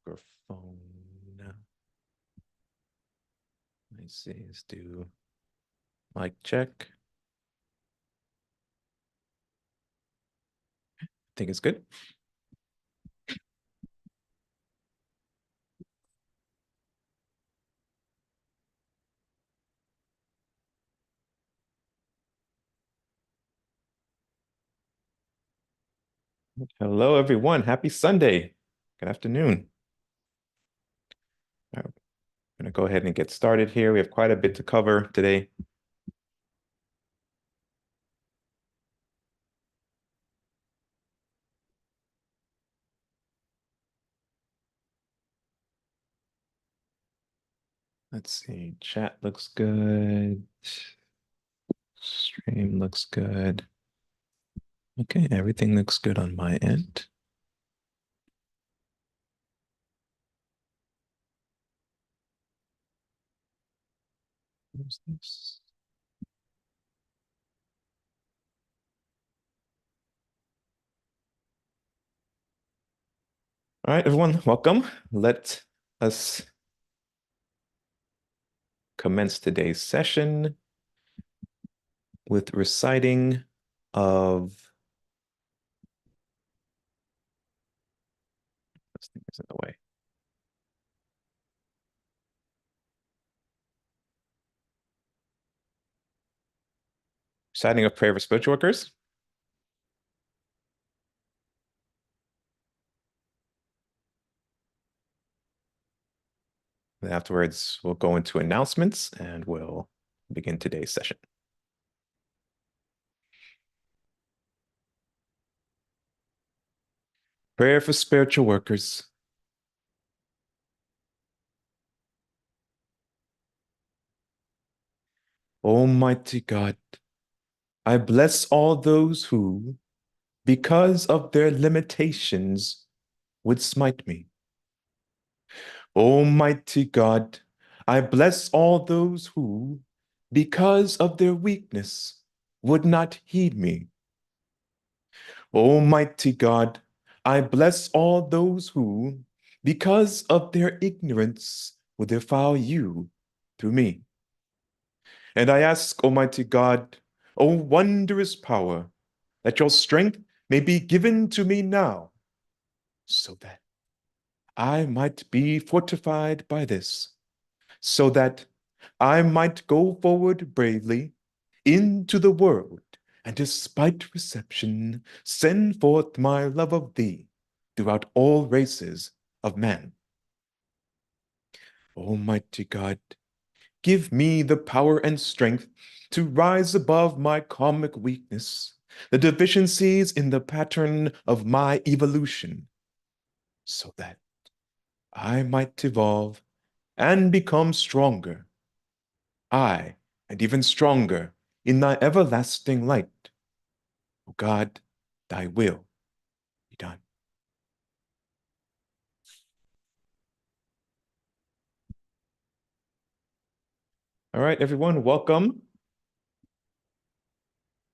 Microphone. Let me see. Let's do mic check. I think it's good. Hello, everyone. Happy Sunday. Good afternoon. I'm going to go ahead and get started here. We have quite a bit to cover today. Let's see. Chat looks good. Stream looks good. Okay, everything looks good on my end. Where's this? All right, everyone, welcome. Let us commence today's session with reciting of this thing is in the way. Reciting of prayer for spiritual workers. And afterwards, we'll go into announcements and we'll begin today's session. Prayer for spiritual workers. Almighty God, I bless all those who, because of their limitations, would smite me. Almighty God, I bless all those who, because of their weakness, would not heed me. Almighty God, I bless all those who, because of their ignorance, would defile you through me. And I ask, Almighty God, O wondrous power, that your strength may be given to me now, so that I might be fortified by this, so that I might go forward bravely into the world, and despite reception, send forth my love of thee throughout all races of men. Almighty God, give me the power and strength to rise above my karmic weakness, the deficiencies in the pattern of my evolution, so that I might evolve and become stronger. I, and even stronger in thy everlasting light. O God, thy will be done. All right, everyone, welcome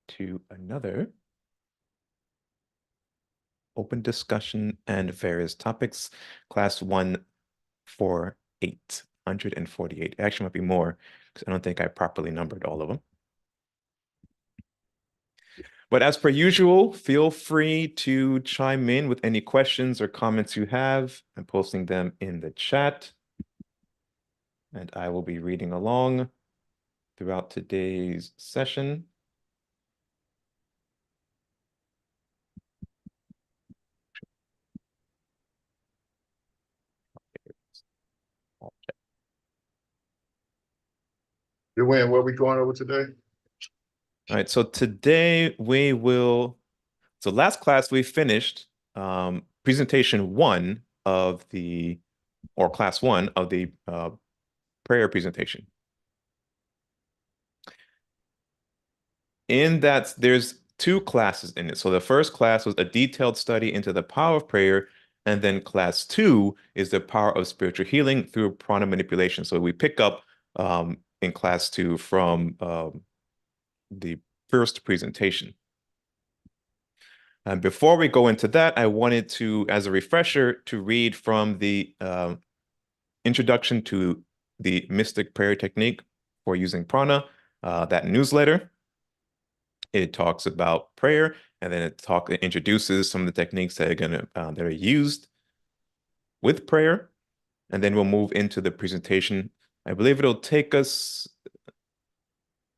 to another open discussion and various topics, class 148, 148. It actually might be more because I don't think I properly numbered all of them. But as per usual, feel free to chime in with any questions or comments you have. I'm posting them in the chat. And I will be reading along throughout today's session. You're Wayne, what are we going over today? All right, so today we will, so last class we finished presentation 1 of the, or class 1 of the prayer presentation. In that, there's 2 classes in it. So the first class was a detailed study into the power of prayer, and then class 2 is the power of spiritual healing through prana manipulation. So we pick up in class 2 from the first presentation. And before we go into that, I wanted to, as a refresher, to read from the Introduction to the Mystic Prayer Technique for Using Prana, that newsletter. It talks about prayer, and then it introduces some of the techniques that are used with prayer, and then we'll move into the presentation. I believe it'll take us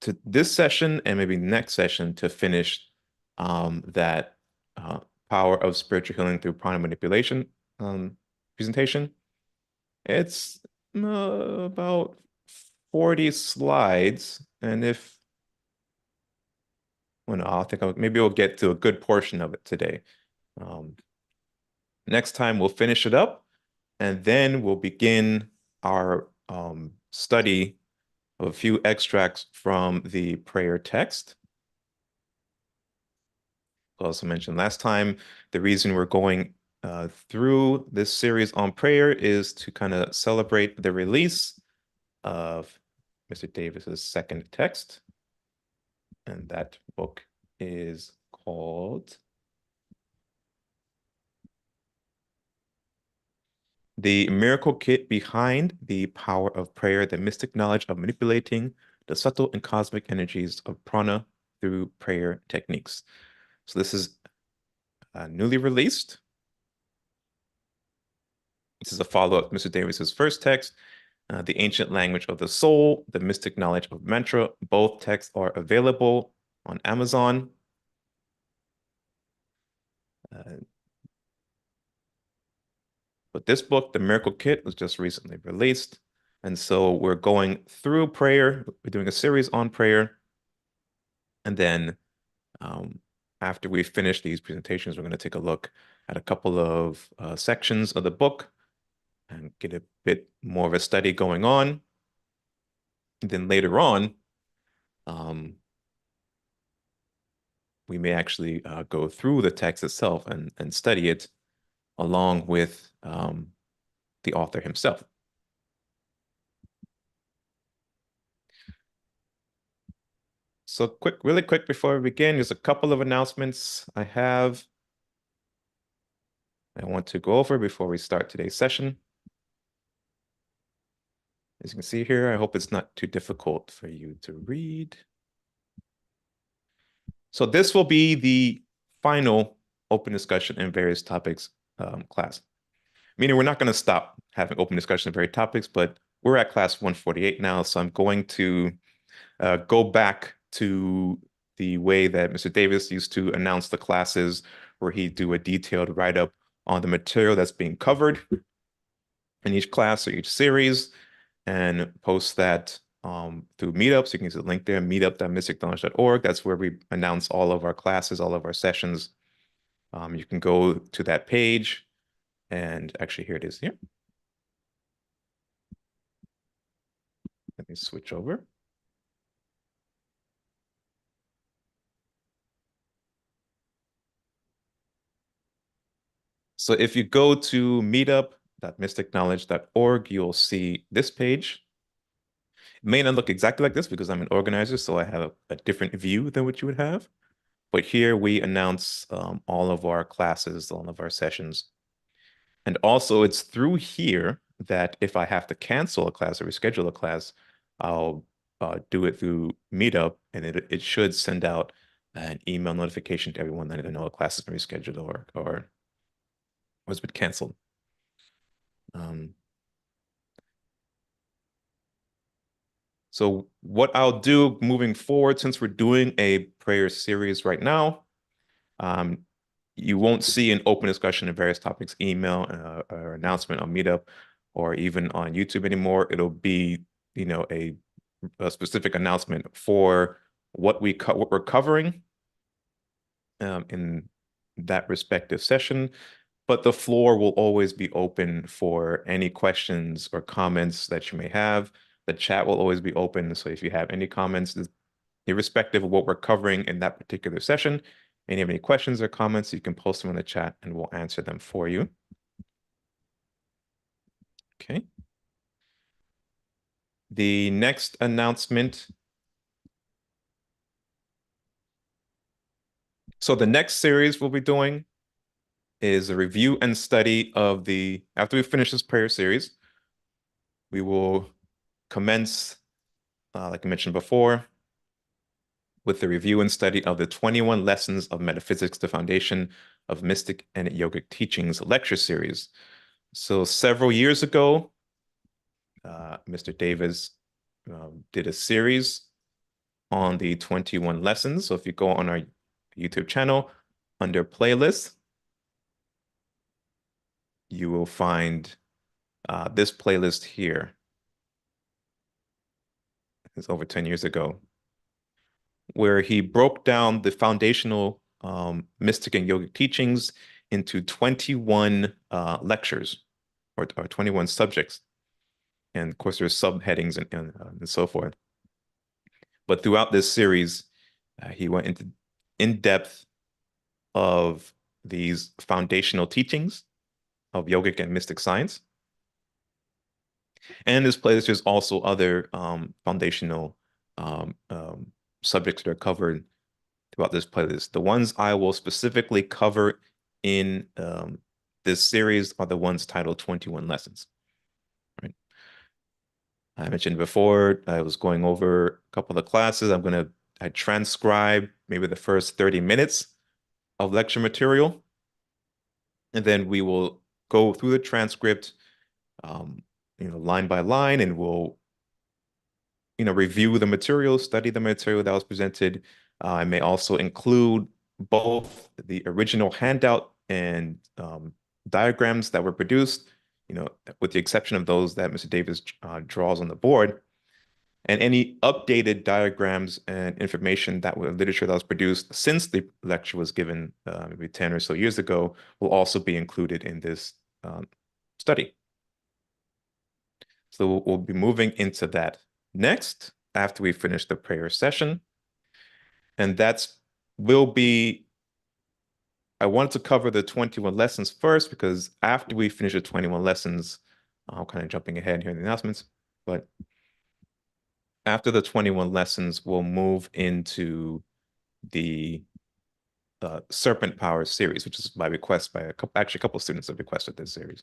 to this session and maybe next session to finish that power of spiritual healing through prana manipulation presentation. It's about 40 slides, and I think maybe we'll get to a good portion of it today. Next time we'll finish it up, and then we'll begin our study of a few extracts from the prayer text. I also mentioned last time, the reason we're going through this series on prayer is to kind of celebrate the release of Mr. Davis's second text. And that book is called The Miracle Kit Behind the Power of Prayer, the Mystic Knowledge of Manipulating the Subtle and Cosmic Energies of Prana through Prayer Techniques. So this is newly released. This is a follow-up to Mr. Davis's first text, The Ancient Language of the Soul, The Mystic Knowledge of Mantra. Both texts are available on Amazon. But this book, The Miracle Kit, was just recently released. And so we're going through prayer. We're doing a series on prayer. And then after we finish these presentations, we're going to take a look at a couple of sections of the book and get a bit more of a study going on. And then later on, we may actually go through the text itself and study it along with the author himself. So really quick before we begin, there's a couple of announcements I want to go over before we start today's session. As you can see here, I hope it's not too difficult for you to read. So this will be the final open discussion in various topics class. Meaning we're not going to stop having open discussion on various topics, but we're at class 148 now, so I'm going to go back to the way that Mr. Davis used to announce the classes, where he'd do a detailed write-up on the material that's being covered in each class or each series, and post that through MeetUp. So you can use the link there, meetup.mysticknowledge.org. That's where we announce all of our classes, all of our sessions. You can go to that page, and actually here it is here. Let me switch over. So if you go to meetup.mystickknowledge.org, you'll see this page. It may not look exactly like this because I'm an organizer, so I have a different view than what you would have. But here we announce all of our classes, all of our sessions. And also it's through here that if I have to cancel a class or reschedule a class, I'll do it through Meetup, and it should send out an email notification to everyone that I know a class has been rescheduled or has been canceled. So what I'll do moving forward, since we're doing a prayer series right now, you won't see an open discussion of various topics, email or announcement on Meetup or even on YouTube anymore. It'll be, a specific announcement for what we're covering in that respective session. But the floor will always be open for any questions or comments that you may have. The chat will always be open. So if you have any comments, irrespective of what we're covering in that particular session, and you have any questions or comments, you can post them in the chat and we'll answer them for you. Okay. The next announcement So the next series we'll be doing is a review and study of after we finish this prayer series, we will commence, like I mentioned before, with the review and study of the 21 Lessons of Metaphysics, the Foundation of Mystic and Yogic Teachings lecture series. So several years ago, Mr. Davis did a series on the 21 lessons. So if you go on our YouTube channel under playlists, you will find this playlist here. It's over 10 years ago, where he broke down the foundational mystic and yogic teachings into 21 lectures or 21 subjects. And of course, there's subheadings and so forth. But throughout this series, he went into in depth of these foundational teachings of yogic and mystic science. And this playlist, there's also other foundational subjects that are covered throughout this playlist. The ones I will specifically cover in this series are the ones titled 21 Lessons. Right? I mentioned before, I was going over a couple of classes. I transcribe maybe the first 30 minutes of lecture material, and then we will go through the transcript, line by line, and we'll, review the material, study the material that was presented. I may also include both the original handout and diagrams that were produced, with the exception of those that Mr. Davis draws on the board, and any updated diagrams and information literature that was produced since the lecture was given maybe 10 or so years ago will also be included in this study. So we'll be moving into that next after we finish the prayer session. And I wanted to cover the 21 lessons first because after we finish the 21 lessons, I'm kind of jumping ahead here in the announcements, but after the 21 lessons, we'll move into the Serpent Power series, which is by request by a couple of students have requested this series.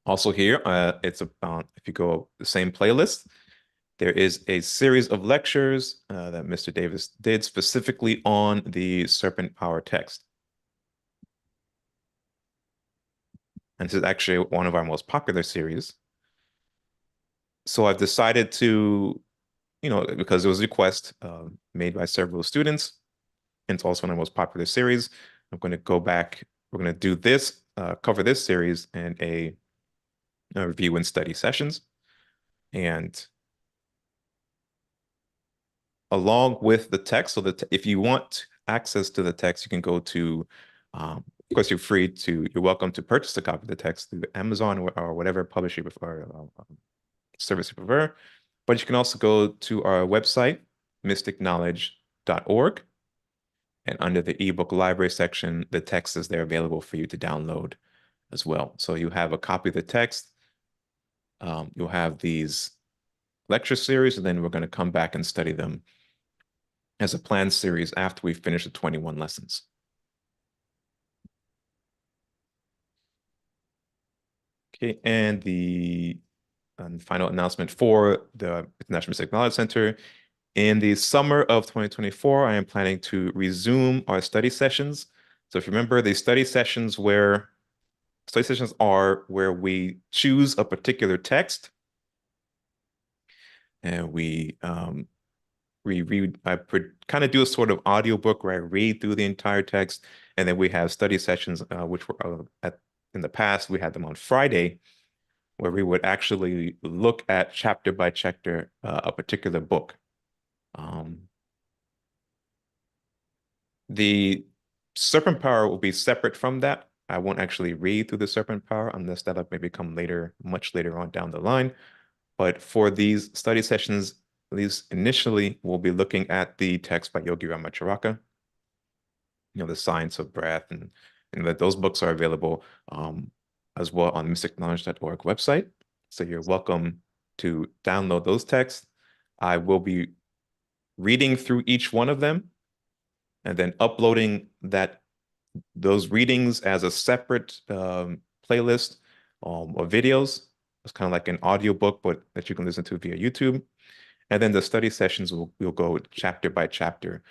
Also here, it's about, if you go the same playlist, there is a series of lectures that Mr. Davis did specifically on the Serpent Power text. And this is actually one of our most popular series. So I've decided to, because it was a request made by several students, and it's also one of the most popular series, I'm going to go back. We're going to do this, cover this series in a review and study sessions. And along with the text, so that if you want access to the text, you can go to, of course, you're welcome to purchase a copy of the text through Amazon or whatever publisher or service you prefer. But you can also go to our website, mysticknowledge.org. And under the ebook library section, the text is there available for you to download as well. So you have a copy of the text. You'll have these lecture series, and then we're going to come back and study them as a planned series after we finish the 21 lessons. Okay, and the final announcement for the International Mystic Knowledge Center. In the summer of 2024, I am planning to resume our study sessions. So if you remember, the study sessions are where we choose a particular text and we read. I kind of do a sort of audiobook where I read through the entire text, and then we have study sessions, which were in the past we had them on Friday, where we would actually look at chapter by chapter a particular book. The Serpent Power will be separate from that. I won't actually read through the Serpent Power unless that may become much later on down the line. But for these study sessions, at least initially, we'll be looking at the text by Yogi Ramacharaka, The Science of Breath, and that those books are available as well on the mystickknowledge.org website. So you're welcome to download those texts. I will be reading through each one of them and then uploading those readings as a separate playlist or videos. It's kind of like an audio book, but that you can listen to via YouTube. And then the study sessions will go chapter by chapter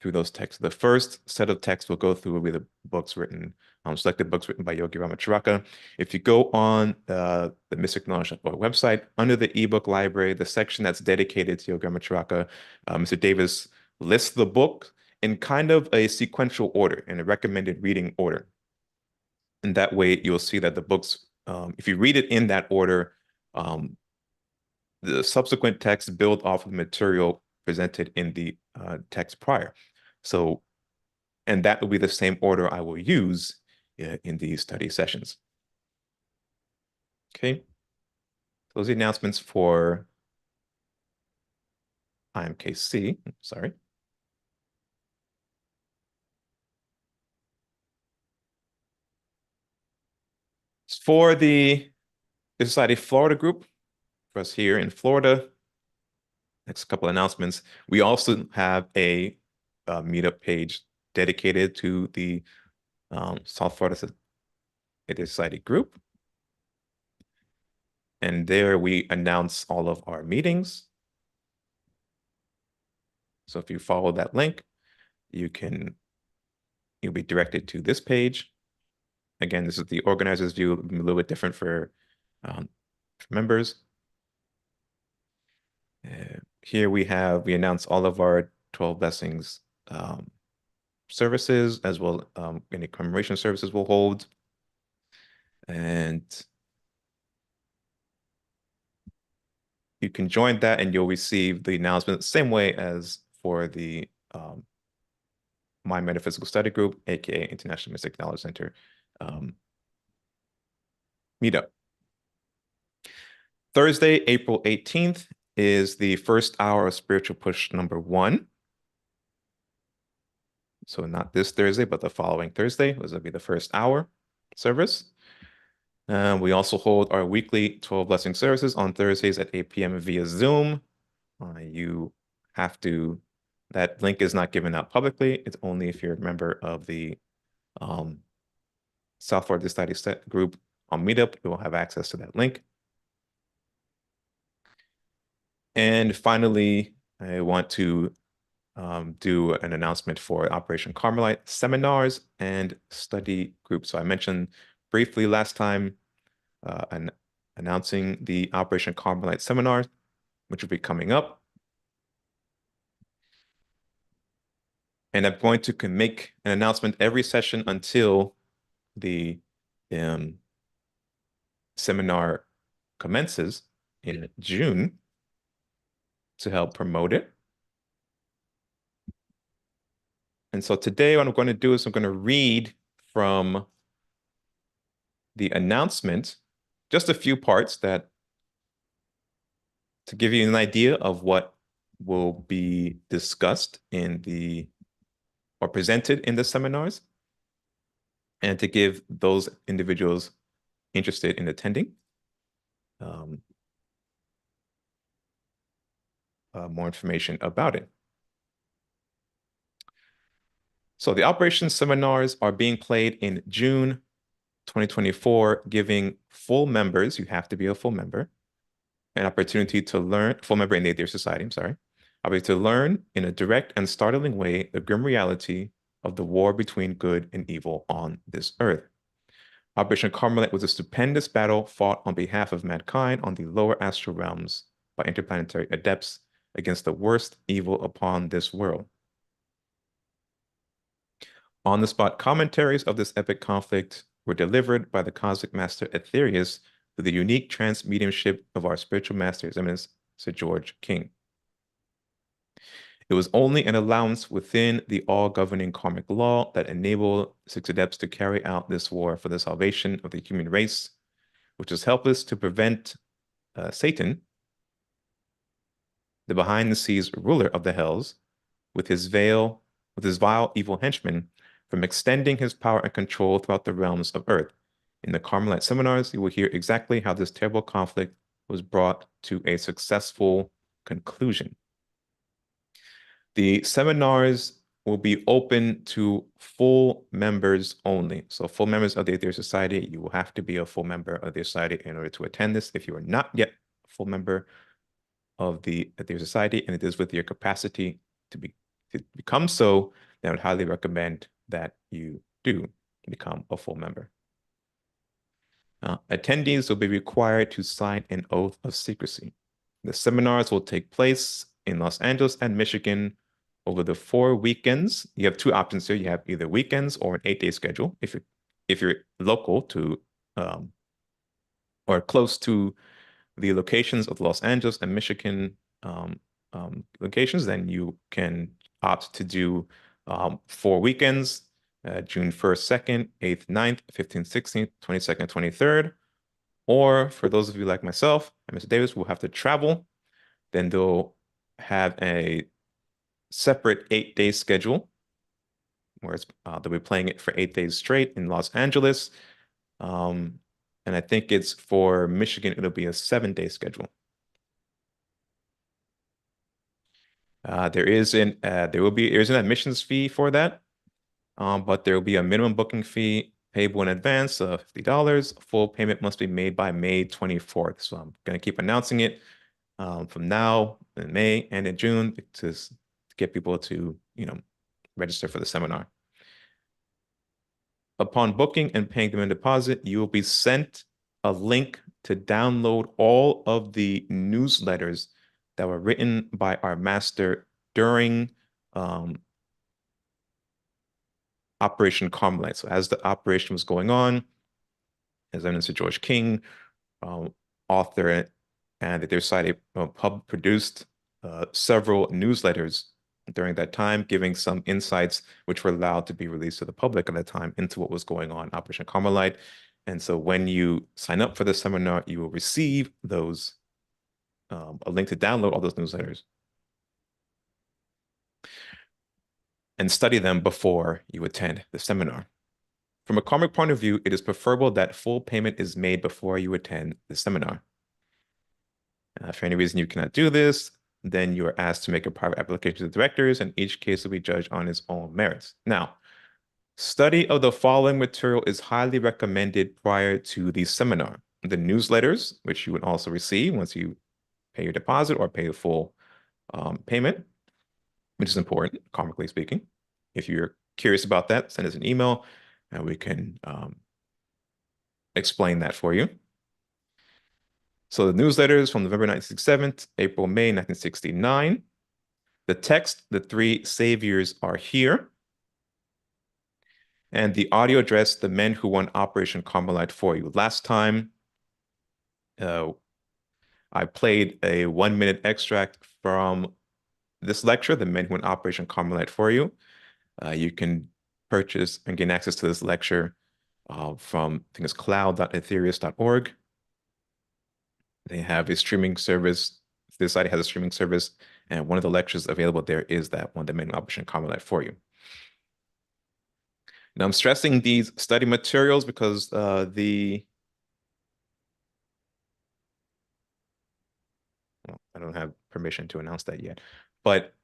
through those texts. The first set of texts we'll go through will be the books written, selected books written by Yogi Ramacharaka. If you go on the Mystic Knowledge website, under the ebook library, the section that's dedicated to Yogi Ramacharaka, Mr. Davis lists the book in kind of a sequential order, in a recommended reading order. And that way you'll see that the books, if you read it in that order, the subsequent texts build off of the material presented in the text prior. So, and that will be the same order I will use in these study sessions. Okay. Those are the announcements for IMKC. Sorry. For the Society Florida group, for us here in Florida, next couple announcements. We also have a meetup page dedicated to the South Florida Society group. And there we announce all of our meetings. So if you follow that link, you'll be directed to this page. Again, this is the organizer's view, a little bit different for members. Here we announce all of our 12 blessings services, as well any commemoration services we'll hold. And you can join that and you'll receive the announcement the same way as for the My Metaphysical Study Group, aka International Mystic Knowledge Center meetup. Thursday, April 18th is the first hour of Spiritual Push number 1. So not this Thursday, but the following Thursday. This will be the first hour service. We also hold our weekly 12 blessing services on Thursdays at 8 p.m. via Zoom. That link is not given out publicly. It's only if you're a member of the South Florida Study group on Meetup, you will have access to that link. And finally, I want to do an announcement for Operation Carmelite seminars and study groups. So I mentioned briefly last time announcing the Operation Carmelite seminar, which will be coming up. And I'm going to make an announcement every session until the seminar commences in June to help promote it. And so today what I'm going to do is I'm going to read from the announcement, just a few parts to give you an idea of what will be discussed or presented in the seminars, and to give those individuals interested in attending more information about it. So the operations seminars are being played in June 2024, giving full members, you have to be a full member, an opportunity to learn, full member in the Atheist Society, I'm sorry, opportunity to learn in a direct and startling way the grim reality of the war between good and evil on this earth. Operation Carmelite was a stupendous battle fought on behalf of mankind on the lower astral realms by interplanetary adepts against the worst evil upon this world. On-the-spot commentaries of this epic conflict were delivered by the Cosmic Master Aetherius through the unique trance mediumship of our spiritual master, His Eminence Sir George King. It was only an allowance within the all-governing karmic law that enabled 6 adepts to carry out this war for the salvation of the human race, which was helpless to prevent Satan, the behind-the-scenes ruler of the hells, with his vile evil henchmen, from extending his power and control throughout the realms of earth. In the Carmelite seminars, you will hear exactly how this terrible conflict was brought to a successful conclusion. The seminars will be open to full members only. So full members of the Atheist Society, you will have to be a full member of the society in order to attend this. If you are not yet a full member of the Atheist Society and it is with your capacity to become so, then I would highly recommend that you do become a full member. Attendees will be required to sign an oath of secrecy. The seminars will take place in Los Angeles and Michigan over the 4 weekends. You have two options here. You have either weekends or an 8-day schedule. If you're local to or close to the locations of Los Angeles and Michigan locations, then you can opt to do 4 weekends, June 1st, 2nd, 8th, 9th, 15th, 16th, 22nd, 23rd. Or for those of you like myself and Mr. Davis will have to travel, then they'll have a separate 8-day schedule where they'll be playing it for 8 days straight in Los Angeles. And I think it's for Michigan, it'll be a 7-day schedule. There is an admissions fee for that, but there will be a minimum booking fee payable in advance of $50. Full payment must be made by May 24th. So I'm going to keep announcing it from now in May and in June to get people to, register for the seminar. Upon booking and paying them in deposit, you will be sent a link to download all of the newsletters that were written by our master during Operation Carmelite. So as the operation was going on, as Mr. George King, author and the Society produced several newsletters during that time, giving some insights which were allowed to be released to the public at that time into what was going on, Operation Carmelite. And so when you sign up for the seminar, you will receive those, a link to download all those newsletters and study them before you attend the seminar. From a karmic point of view, it is preferable that full payment is made before you attend the seminar. For any reason you cannot do this, then you are asked to make a private application to the directors, and each case will be judged on its own merits. Now, study of the following material is highly recommended prior to the seminar. The newsletters, which you would also receive once you pay your deposit or pay the full payment, which is important, karmically speaking. If you're curious about that, send us an email and we can explain that for you. So the newsletters from November 1967, April, May 1969. The text, the 3 saviors are here. And the audio address, the men who won Operation Carmelite for you. Last time, I played a 1-minute extract from this lecture, the men who won Operation Carmelite for you. You can purchase and gain access to this lecture from, I think it's cloud.ethereus.org. They have a streaming service. This site has a streaming service, and one of the lectures available there is that one, the men who won Operation Carmelite for you. Now, I'm stressing these study materials because I don't have permission to announce that yet. But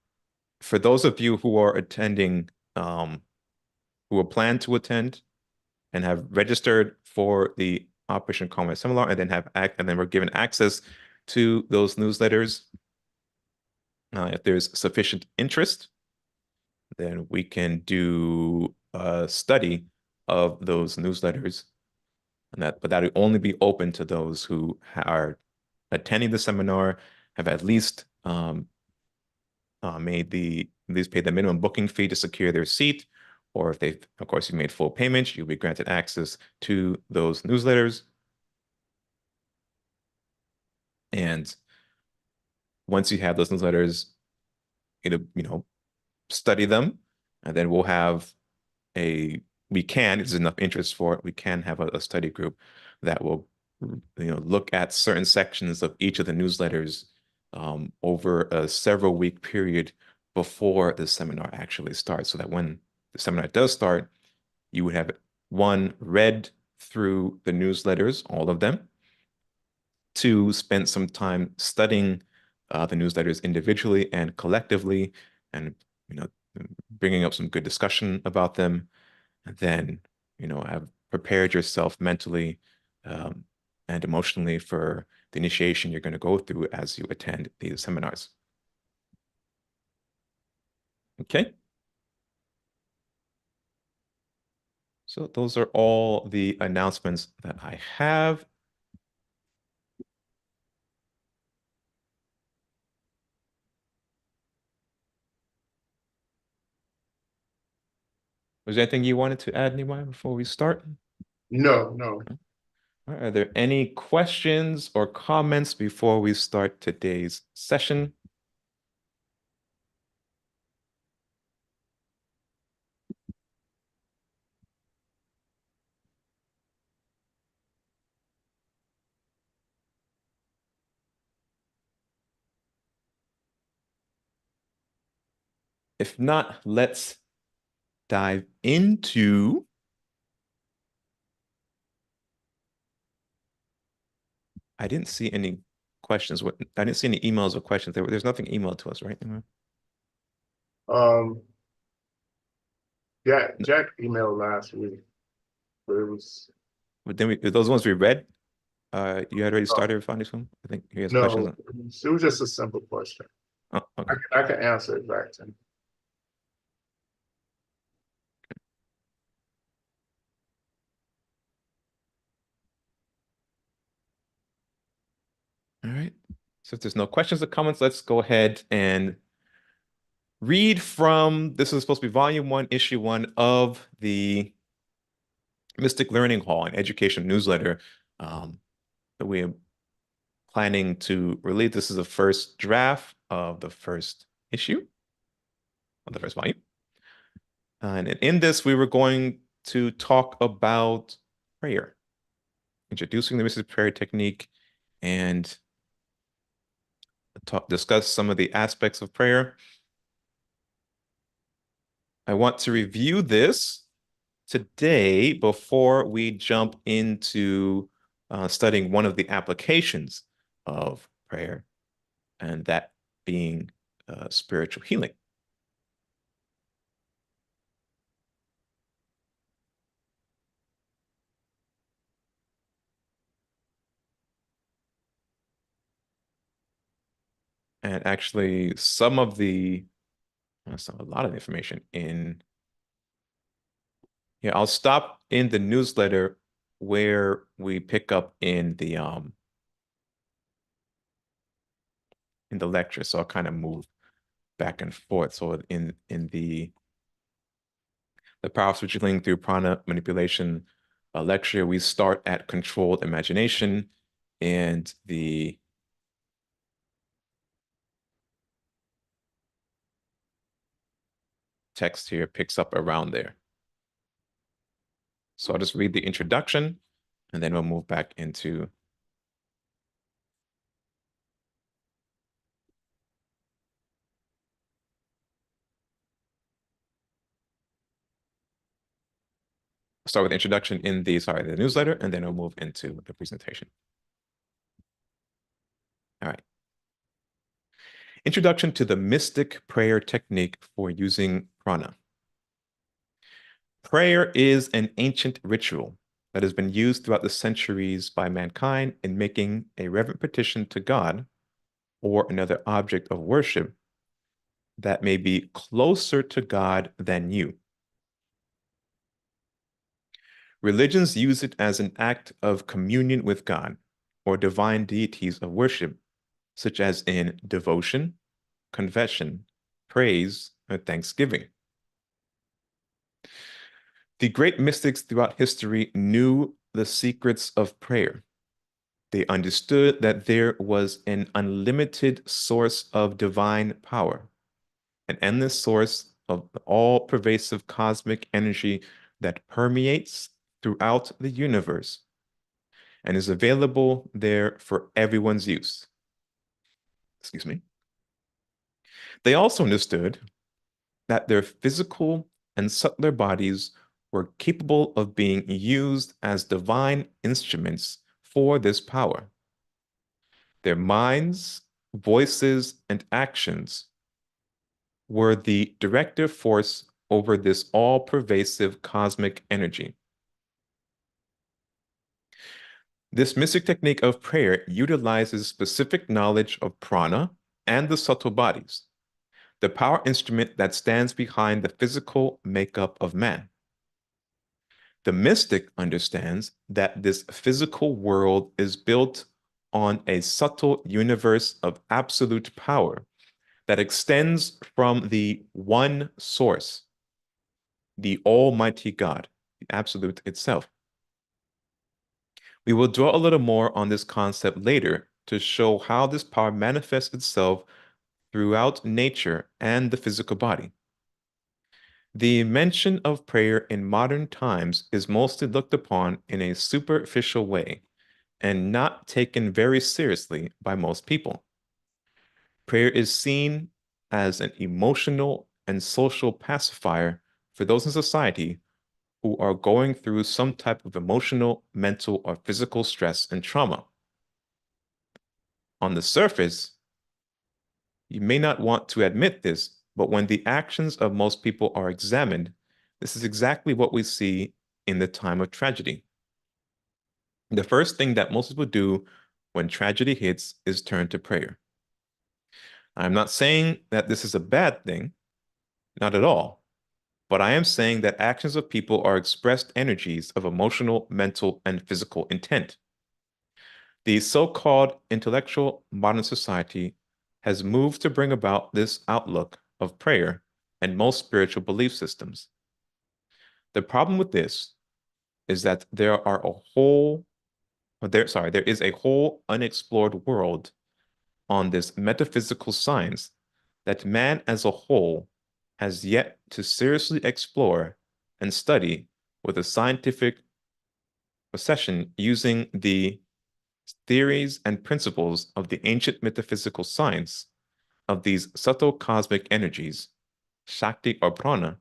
for those of you who are attending, who are planned to attend and have registered for the Operation Carmelite seminar and then were given access to those newsletters, if there's sufficient interest, then we can do a study of those newsletters, but that will only be open to those who are attending the seminar, have at least paid the minimum booking fee to secure their seat, or if they've, of course, you made full payments, you'll be granted access to those newsletters. And once you have those newsletters, study them, and then we'll have there's enough interest for it, we can have a study group that will, look at certain sections of each of the newsletters over a several week period before the seminar actually starts, so that when the seminar does start, you would have read through the newsletters, all of them, 2, spend some time studying the newsletters individually and collectively, and, bringing up some good discussion about them. And then, have prepared yourself mentally and emotionally for the initiation you're going to go through as you attend these seminars. Okay. So those are all the announcements that I have. Was there anything you wanted to add, Nehemiah, before we start? No. Are there any questions or comments before we start today's session? If not, let's dive into I didn't see any questions. I didn't see any emails or questions. There's nothing emailed to us, right? Um, yeah, Jack emailed last week, but it was But then those ones we read, you had already oh, started responding to them? I think he has questions no, on. it was just a simple question. Oh, okay. I can answer it back to him. All right. So if there's no questions or comments, let's go ahead and read from, this is supposed to be volume 1, issue 1 of the Mystic Learning Hall and Education newsletter that we're planning to release. This is the first draft of the first issue of the first volume. And in this, we were going to talk about prayer, introducing the mystic prayer technique, and discuss some of the aspects of prayer. I want to review this today before we jump into studying one of the applications of prayer, and that being spiritual healing. And actually, some of the, a lot of information in, yeah, I'll stop in the newsletter where we pick up in the lecture. So I'll kind of move back and forth. So in the power of switching link through prana manipulation lecture, we start at controlled imagination, and the text here picks up around there. So I'll just read the introduction, and then we'll move back into start with the introduction in the newsletter, and then we'll move into the presentation. All right. Introduction to the mystic prayer technique for using prana. Prayer is an ancient ritual that has been used throughout the centuries by mankind in making a reverent petition to God or another object of worship that may be closer to God than you. Religions use it as an act of communion with God or divine deities of worship, such as in devotion, confession, praise, or thanksgiving. The great mystics throughout history knew the secrets of prayer. They understood that there was an unlimited source of divine power, an endless source of all-pervasive cosmic energy that permeates throughout the universe and is available there for everyone's use. Excuse me. They also understood that their physical and subtler bodies were capable of being used as divine instruments for this power. Their minds, voices, and actions were the directive force over this all-pervasive cosmic energy. This mystic technique of prayer utilizes specific knowledge of prana and the subtle bodies, the power instrument that stands behind the physical makeup of man. The mystic understands that this physical world is built on a subtle universe of absolute power that extends from the one source, the Almighty God, the Absolute itself. We will dwell a little more on this concept later to show how this power manifests itself throughout nature and the physical body. The mention of prayer in modern times is mostly looked upon in a superficial way and not taken very seriously by most people. Prayer is seen as an emotional and social pacifier for those in society who are going through some type of emotional, mental, or physical stress and trauma. On the surface, you may not want to admit this, but when the actions of most people are examined, this is exactly what we see in the time of tragedy. The first thing that most people do when tragedy hits is turn to prayer. I'm not saying that this is a bad thing, not at all, but I am saying that actions of people are expressed energies of emotional, mental, and physical intent. The so-called intellectual modern society has moved to bring about this outlook of prayer and most spiritual belief systems. The problem with this is that there is a whole unexplored world on this metaphysical science that man as a whole has yet to seriously explore and study with a scientific procession using the theories and principles of the ancient metaphysical science of these subtle cosmic energies, Shakti or Prana,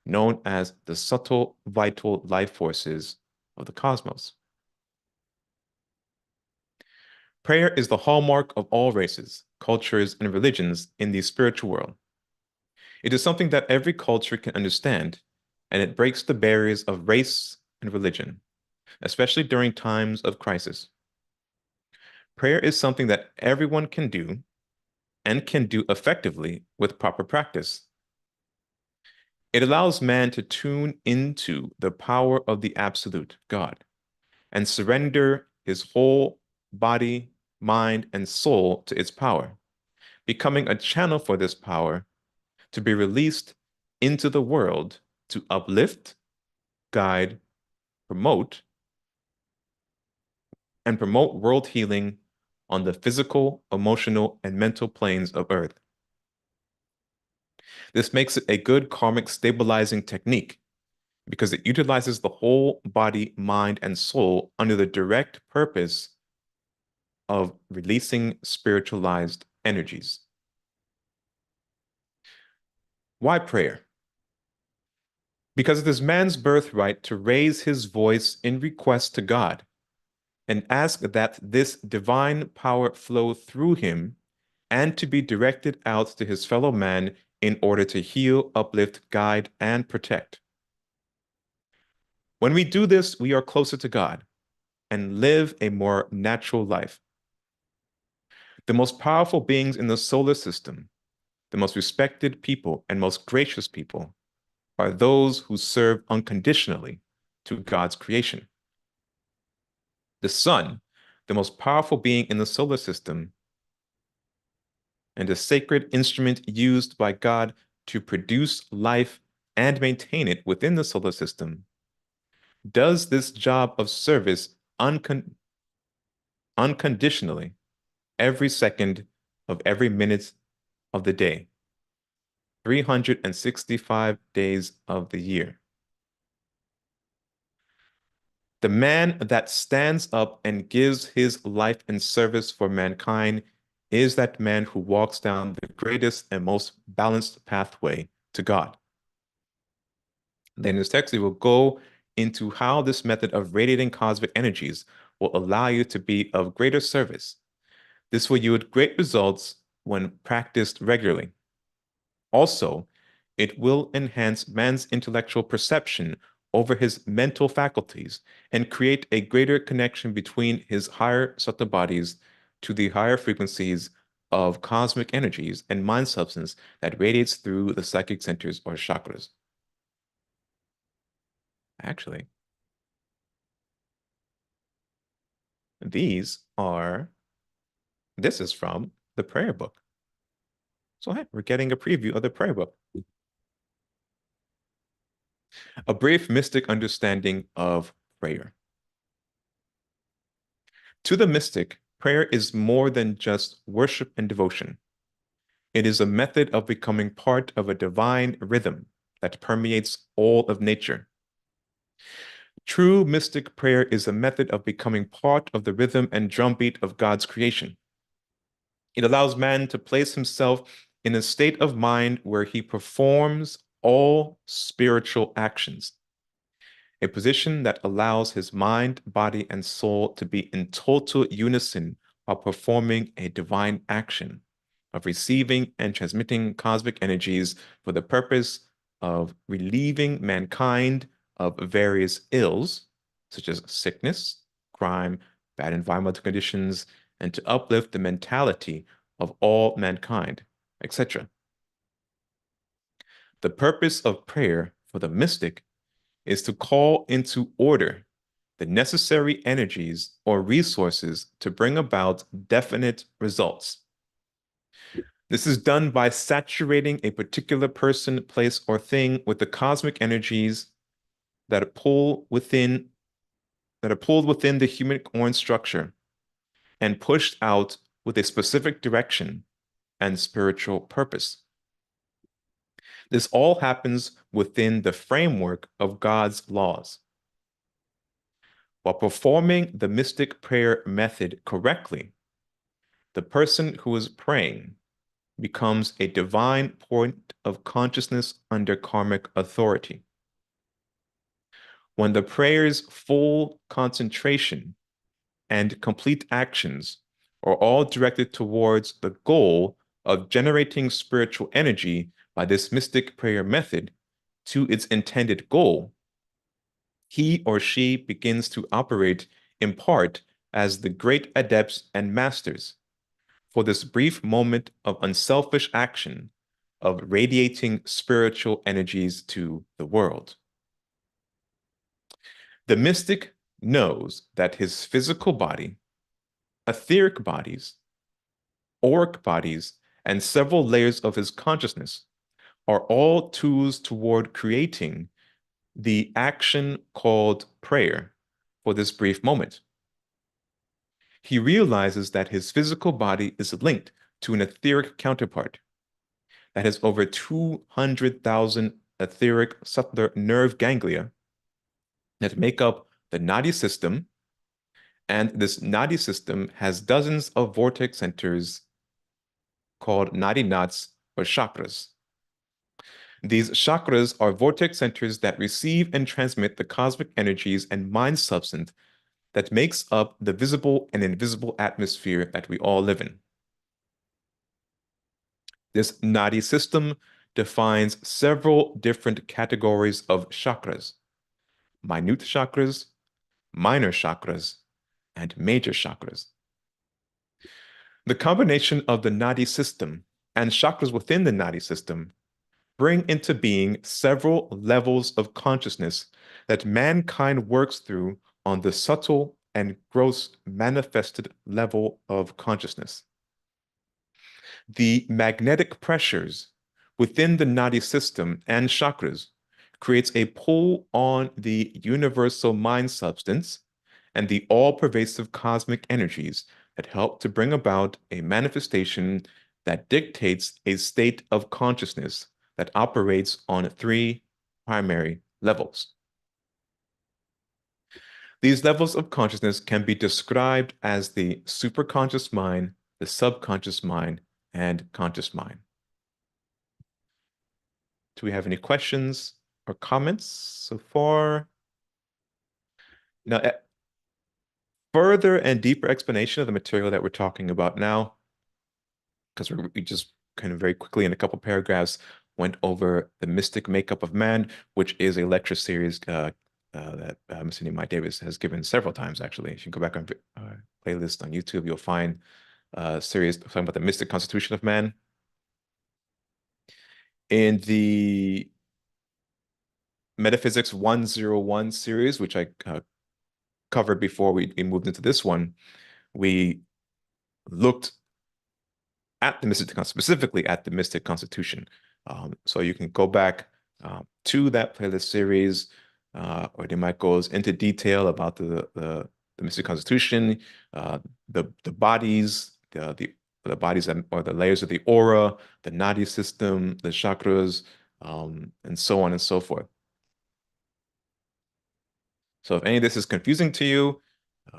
known as the subtle vital life forces of the cosmos. Prayer is the hallmark of all races, cultures, and religions in the spiritual world. It is something that every culture can understand, and it breaks the barriers of race and religion, especially during times of crisis. Prayer is something that everyone can do and can do effectively with proper practice. It allows man to tune into the power of the absolute God and surrender his whole body, mind, and soul to its power, becoming a channel for this power to be released into the world to uplift, guide, promote, and promote world healing on the physical, emotional, and mental planes of Earth. This makes it a good karmic stabilizing technique because it utilizes the whole body, mind, and soul under the direct purpose of releasing spiritualized energies. Why prayer? Because it is man's birthright to raise his voice in request to God and ask that this divine power flow through him and to be directed out to his fellow man in order to heal, uplift, guide, and protect. When we do this, we are closer to God and live a more natural life. The most powerful beings in the solar system, the most respected people and most gracious people, are those who serve unconditionally to God's creation. The sun, the most powerful being in the solar system, and a sacred instrument used by God to produce life and maintain it within the solar system, does this job of service unconditionally every second of every minute of the day, 365 days of the year. The man that stands up and gives his life in service for mankind is that man who walks down the greatest and most balanced pathway to God. Then in this text, we will go into how this method of radiating cosmic energies will allow you to be of greater service. This will yield great results when practiced regularly. Also, it will enhance man's intellectual perception over his mental faculties and create a greater connection between his higher subtle bodies to the higher frequencies of cosmic energies and mind substance that radiates through the psychic centers or chakras. Actually, this is from the prayer book. So hey, we're getting a preview of the prayer book. A brief mystic understanding of prayer. To the mystic, prayer is more than just worship and devotion. It is a method of becoming part of a divine rhythm that permeates all of nature. True mystic prayer is a method of becoming part of the rhythm and drumbeat of God's creation. It allows man to place himself in a state of mind where he performs all spiritual actions, a position that allows his mind, body, and soul to be in total unison while performing a divine action of receiving and transmitting cosmic energies for the purpose of relieving mankind of various ills, such as sickness, crime, bad environmental conditions, and to uplift the mentality of all mankind, etc. The purpose of prayer for the mystic is to call into order the necessary energies or resources to bring about definite results. This is done by saturating a particular person, place, or thing with the cosmic energies that are pulled within the human corn structure and pushed out with a specific direction and spiritual purpose. This all happens within the framework of God's laws. While performing the mystic prayer method correctly, the person who is praying becomes a divine point of consciousness under karmic authority. When the prayer's full concentration and complete actions are all directed towards the goal of generating spiritual energy by this mystic prayer method to its intended goal, he or she begins to operate in part as the great adepts and masters for this brief moment of unselfish action of radiating spiritual energies to the world. The mystic knows that his physical body, etheric bodies, auric bodies, and several layers of his consciousness are all tools toward creating the action called prayer for this brief moment. He realizes that his physical body is linked to an etheric counterpart that has over 200,000 etheric subtler nerve ganglia that make up the nadi system, and this nadi system has dozens of vortex centers called nadi knots or chakras. These chakras are vortex centers that receive and transmit the cosmic energies and mind substance that makes up the visible and invisible atmosphere that we all live in. This nadi system defines several different categories of chakras: minute chakras, minor chakras, and major chakras. The combination of the nadi system and chakras within the nadi system bring into being several levels of consciousness that mankind works through on the subtle and gross manifested level of consciousness. The magnetic pressures within the nadi system and chakras creates a pull on the universal mind substance and the all-pervasive cosmic energies that help to bring about a manifestation that dictates a state of consciousness that operates on three primary levels. These levels of consciousness can be described as the superconscious mind, the subconscious mind, and conscious mind. Do we have any questions or comments so far? Now, further and deeper explanation of the material that we're talking about now, because we just kind of very quickly in a couple paragraphs went over the mystic makeup of man, which is a lecture series that Mr. Nehemiah Davis has given several times, actually. You can go back on playlist on YouTube. You'll find a series talking about the mystic constitution of man. In the Metaphysics 101 series, which I covered before we moved into this one, we looked at the mystic, specifically at the mystic constitution. So you can go back to that playlist series, or they might goes into detail about the mystic constitution, the bodies, the bodies or the layers of the aura, the nadi system, the chakras, and so on and so forth. So if any of this is confusing to you,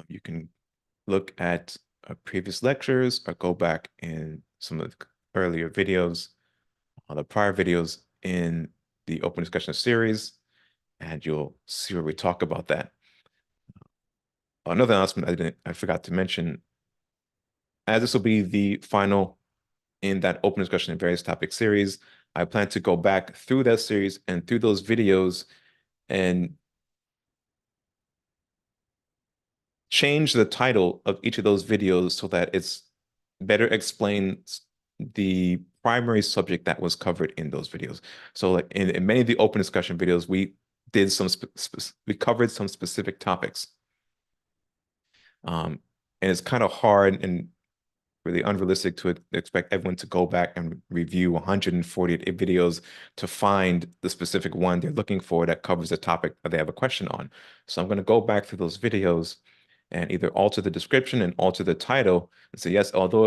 you can look at previous lectures or go back in some of the earlier videos, the prior videos in the open discussion series, and you'll see where we talk about that. Another announcement I forgot to mention, as this will be the final in that open discussion and various topic series, I plan to go back through that series and through those videos and change the title of each of those videos so that it's better explains the primary subject that was covered in those videos. So like in many of the open discussion videos, we did we covered some specific topics. And it's kind of hard and really unrealistic to expect everyone to go back and review 148 videos to find the specific one they're looking for that covers the topic that they have a question on. So I'm going to go back through those videos and either alter the description and alter the title and say, yes, although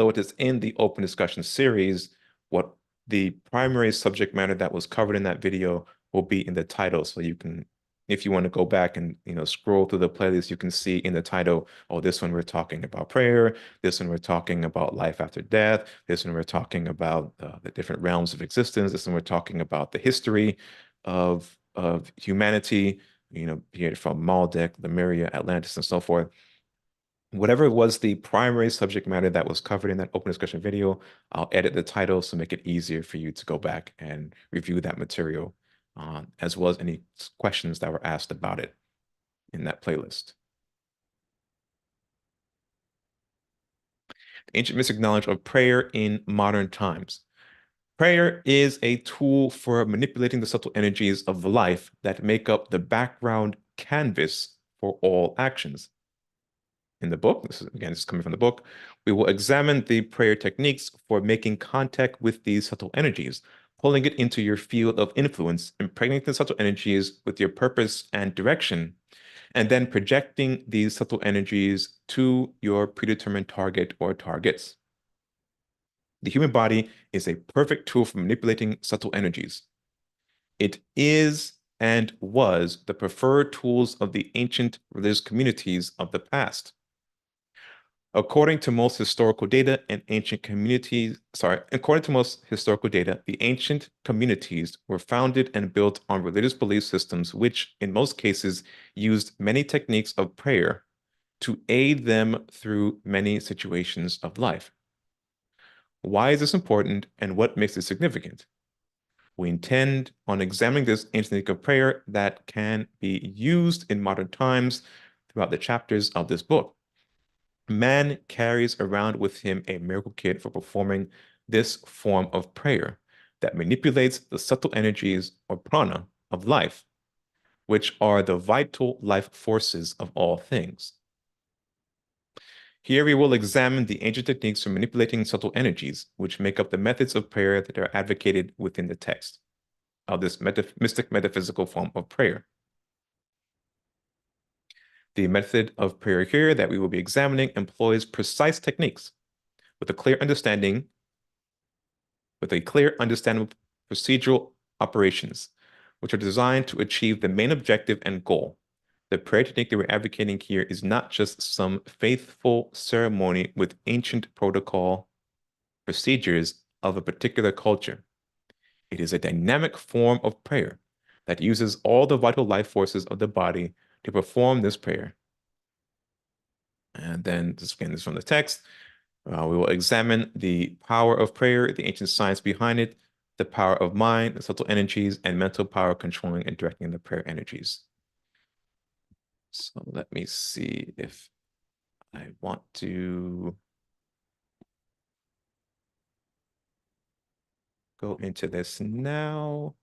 it is in the open discussion series, what the primary subject matter that was covered in that video will be in the title. So you can, if you want to go back and scroll through the playlist, you can see in the title, oh, this one we're talking about prayer, this one we're talking about life after death, this one we're talking about the different realms of existence, this one we're talking about the history of humanity, be it from Maldek, Lemuria, Atlantis, and so forth. Whatever was the primary subject matter that was covered in that open discussion video, I'll edit the title to make it easier for you to go back and review that material, as well as any questions that were asked about it in that playlist. The ancient mystic knowledge of prayer in modern times. Prayer is a tool for manipulating the subtle energies of life that make up the background canvas for all actions. In the book, this is coming from the book, we will examine the prayer techniques for making contact with these subtle energies, pulling it into your field of influence, impregnating the subtle energies with your purpose and direction, and then projecting these subtle energies to your predetermined target or targets. The human body is a perfect tool for manipulating subtle energies. It is and was the preferred tools of the ancient religious communities of the past. According to most historical data, the ancient communities were founded and built on religious belief systems, which in most cases used many techniques of prayer to aid them through many situations of life. Why is this important and what makes it significant? We intend on examining this ancient technique of prayer that can be used in modern times throughout the chapters of this book. Man carries around with him a miracle kit for performing this form of prayer that manipulates the subtle energies or prana of life, which are the vital life forces of all things. Here we will examine the ancient techniques for manipulating subtle energies, which make up the methods of prayer that are advocated within the text of this mystic metaphysical form of prayer. The method of prayer here that we will be examining employs precise techniques with a clear understanding of procedural operations, which are designed to achieve the main objective and goal. The prayer technique that we're advocating here is not just some faithful ceremony with ancient protocol procedures of a particular culture. It is a dynamic form of prayer that uses all the vital life forces of the body to perform this prayer. And then, this is from the text. We will examine the power of prayer, the ancient science behind it, the power of mind, the subtle energies, and mental power controlling and directing the prayer energies. So let me see if I want to go into this now,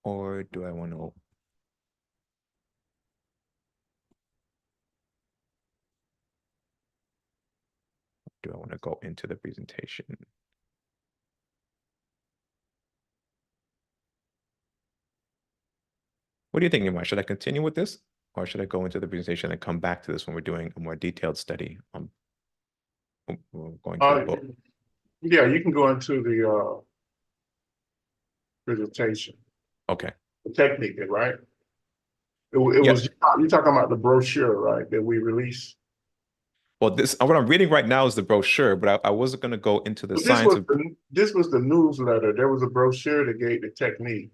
or do I want to? Do I want to go into the presentation? What do you think, Nimai? Should I continue with this, or should I go into the presentation and come back to this when we're doing a more detailed study on going through the book? Yeah, you can go into the presentation, Okay. the technique, right? It Yeah. was, you're talking about the brochure, right, that we released? Well, this what I'm reading right now is the brochure, but I wasn't going to go into the But science of. this was the newsletter. There was a brochure that gave the technique.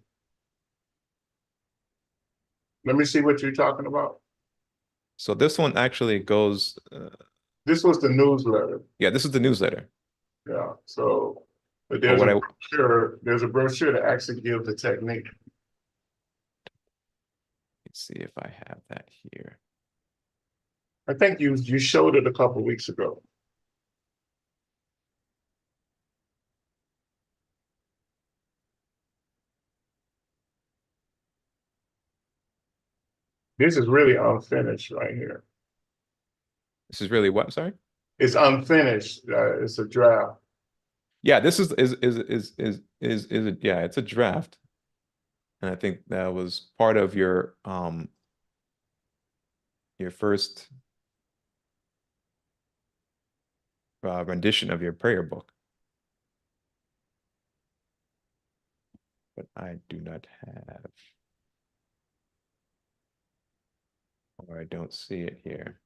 Let me see what you're talking about. So this one actually goes. This was the newsletter. Yeah, this is the newsletter. Yeah. So, but But there's what a I brochure. There's a brochure that actually gives the technique. let's see if I have that here. I think you showed it a couple weeks ago. This is really unfinished right here. This is really what? I'm sorry. It's unfinished. It's a draft. Yeah, this is it? Yeah, it's a draft, and I think that was part of your first rendition of your prayer book. But I do not have, or I don't see it here.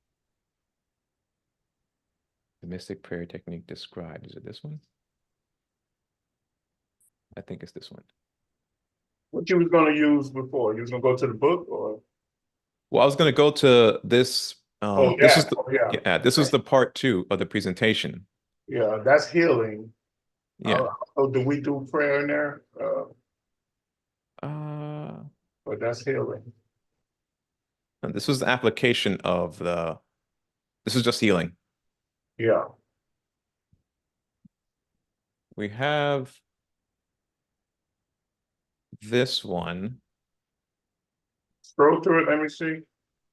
The mystic prayer technique described. Is it this one? I think it's this one. What you was going to use before? You was going to go to the book or? Well, I was going to go to this. Oh, This yeah. is the Oh, yeah. yeah. This is the part 2 of the presentation. Yeah, that's healing. Yeah. Oh, do we do prayer in there? Uh, But that's healing. and this was the application of the. This is just healing. Yeah. We have this one. Scroll through it. Let me see.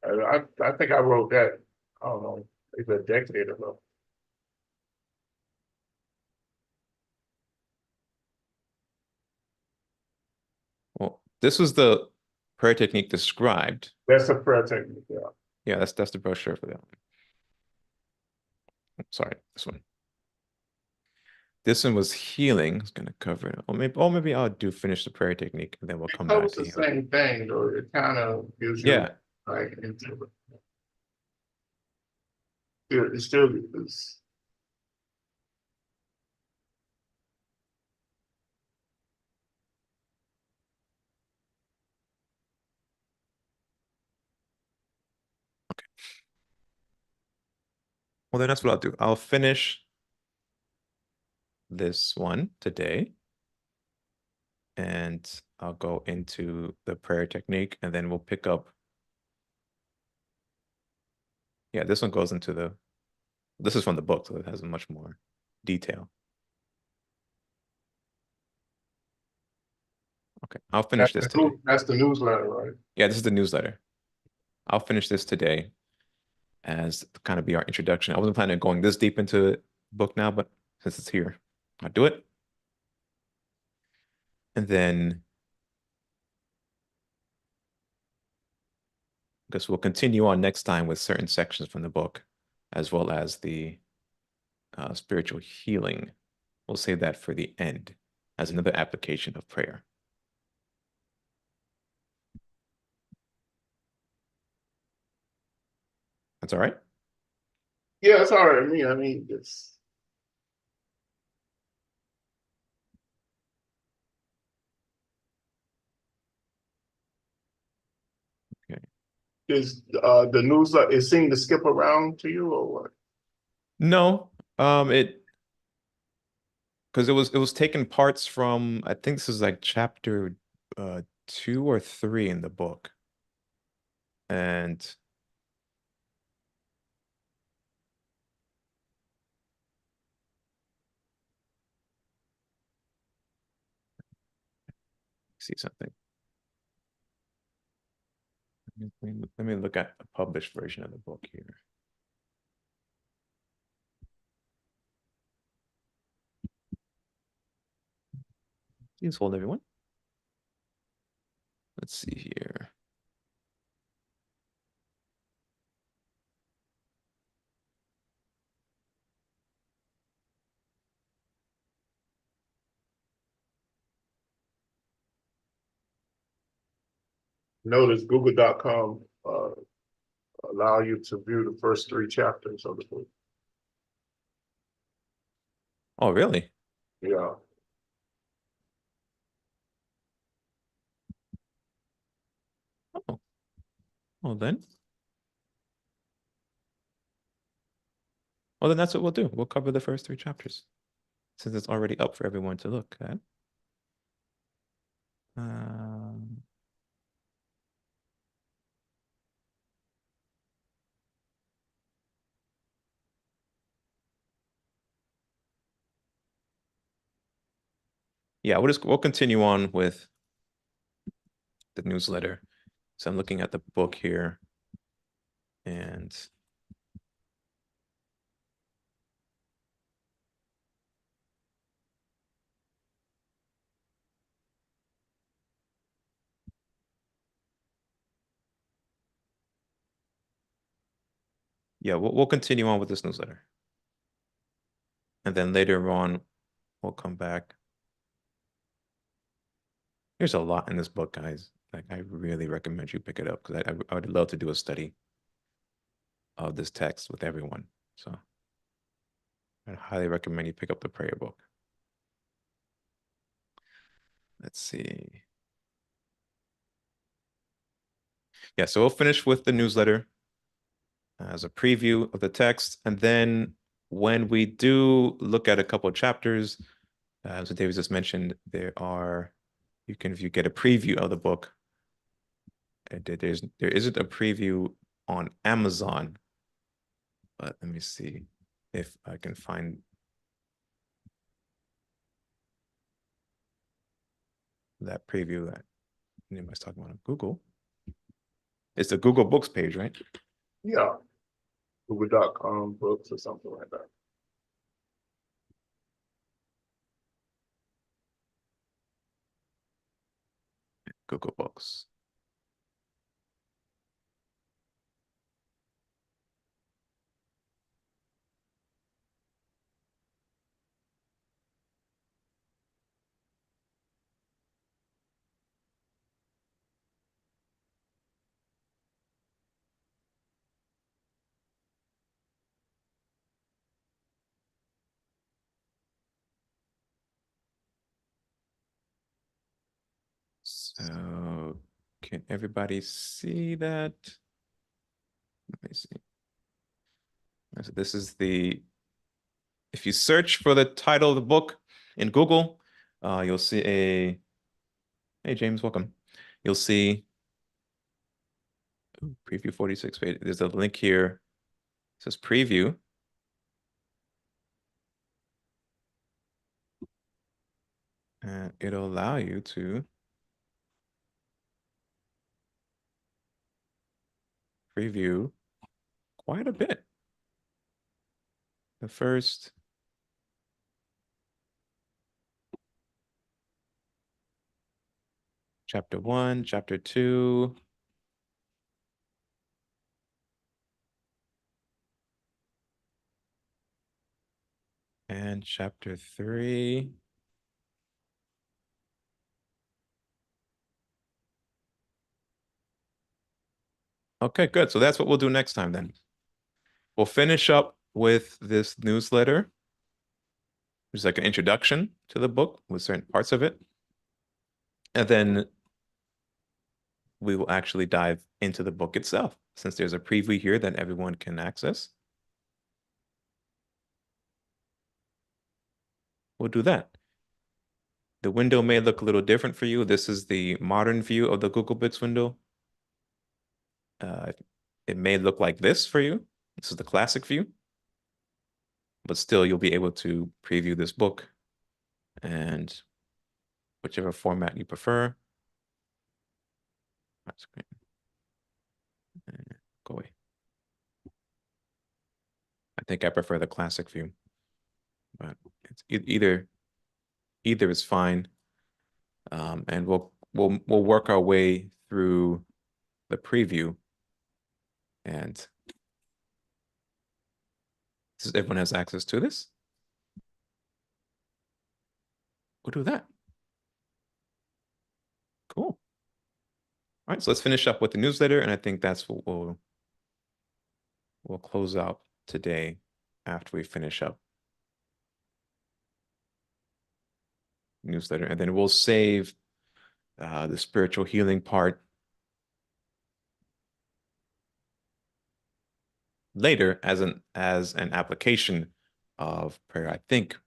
I think I wrote that. I don't know. It's a decade ago. Well, this was the prayer technique described. That's a prayer technique. Yeah. Yeah, that's the brochure for that one. Sorry, this one. This one was healing. It's gonna cover it. Or maybe I'll do finish the prayer technique and then we'll It come back covers to the healing. same thing, though. It kind of gives you Yeah. like into it. It still is. Well, then that's what I'll do. I'll finish this one today and I'll go into the prayer technique and then we'll pick up. Yeah, this one goes into this is from the book, so it has much more detail. Okay, I'll finish this today. That's the newsletter, right? Yeah, this is the newsletter. I'll finish this today as kind of be our introduction. I wasn't planning on going this deep into the book now, but since it's here, I'll do it. And then I guess we'll continue on next time with certain sections from the book, as well as the spiritual healing. We'll save that for the end as another application of prayer. That's all right? Yeah, it's all right with me. I mean, it's Okay. is the newsletter. It seemed to skip around to you or what? No, because it was taking parts from, I think this is like chapter 2 or 3 in the book. And see something. Let me look at the published version of the book here. Please hold, everyone. Let's see here. Notice Google.com allow you to view the first 3 chapters of the book. Oh, really? Yeah. Oh, well then. Well, then that's what we'll do. We'll cover the first 3 chapters since it's already up for everyone to look at. Um, yeah, we'll continue on with the newsletter. So I'm looking at the book here, and yeah, we'll continue on with this newsletter. And then later on, we'll come back. There's a lot in this book, guys. Like, I really recommend you pick it up because I would love to do a study of this text with everyone. So I highly recommend you pick up the prayer book. Let's see. Yeah, so we'll finish with the newsletter as a preview of the text. And then when we do look at a couple of chapters, so David just mentioned, you get a preview of the book. There isn't a preview on Amazon, but let me see if I can find that preview that anybody's talking about on Google. It's the Google Books page, right? Yeah. Google.com books or something like that. Google Books. So can everybody see that? Let me see. So this is if you search for the title of the book in Google, you'll see hey James, welcome. You'll see preview 46. Wait, there's a link here. It says preview. And it'll allow you to preview quite a bit. The first chapter 1, chapter 2. And chapter 3. Okay, good. So that's what we'll do next time then. We'll finish up with this newsletter. There's like an introduction to the book with certain parts of it. And then we will actually dive into the book itself, since there's a preview here that everyone can access. we'll do that. The window may look a little different for you. This is the modern view of the Google Books window. It may look like this for you. This is the classic view, but still you'll be able to preview this book and whichever format you prefer. Go away. I think I prefer the classic view, but it's either is fine. And we'll work our way through the preview, and everyone has access to this. We'll do that. Cool. All right, so let's finish up with the newsletter, and I think that's what we'll close out today after we finish up newsletter, and then we'll save the spiritual healing part later as an application of prayer. I think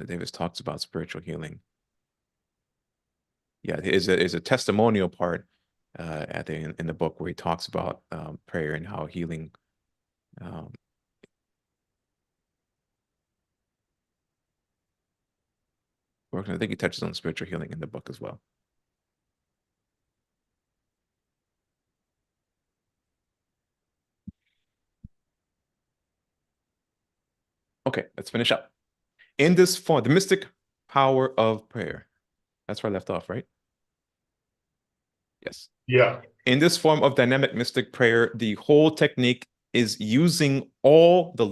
Davis talks about spiritual healing. Yeah, is a testimonial part in the book where he talks about prayer and how healing works. I think he touches on spiritual healing in the book as well. Okay, let's finish up. In this form, the mystic power of prayer. That's where I left off, right? Yes. Yeah. In this form of dynamic mystic prayer, the whole technique is using all the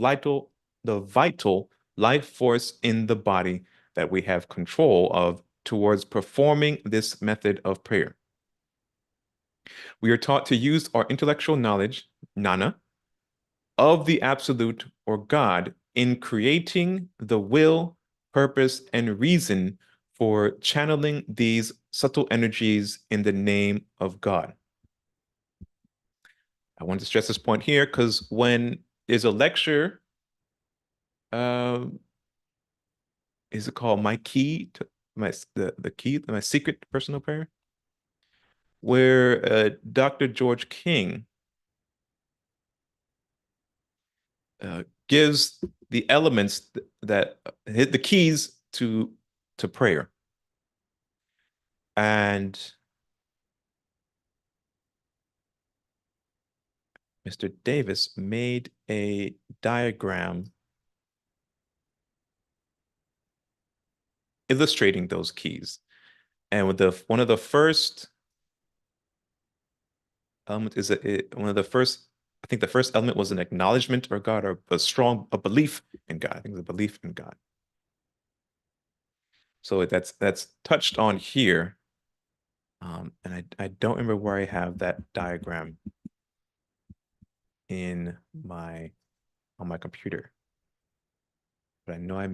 vital life force in the body that we have control of towards performing this method of prayer. We are taught to use our intellectual knowledge, Nana, of the absolute or God in creating the will, purpose, and reason for channeling these subtle energies in the name of God. I want to stress this point here because when there's a lecture, is it called My Key to My Secret Personal Prayer? Where Dr. George King gives the elements that hit the keys to prayer. And Mr. Davis made a diagram illustrating those keys. And with one of the first element is one of the first, I think the first element was an acknowledgement of God, or a belief in God. I think it's a belief in God. So that's touched on here. And I don't remember where I have that diagram on my computer, but I know I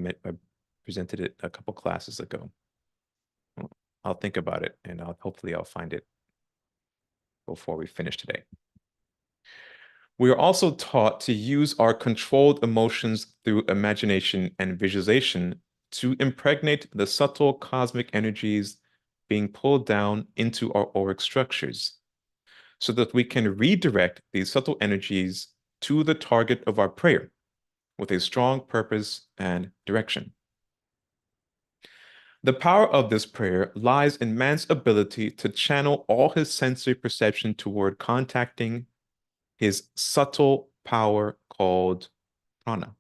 presented it a couple classes ago. I'll think about it, and hopefully I'll find it before we finish today. We are also taught to use our controlled emotions through imagination and visualization to impregnate the subtle cosmic energies being pulled down into our auric structures, so that we can redirect these subtle energies to the target of our prayer with a strong purpose and direction. The power of this prayer lies in man's ability to channel all his sensory perception toward contacting his subtle power called prana.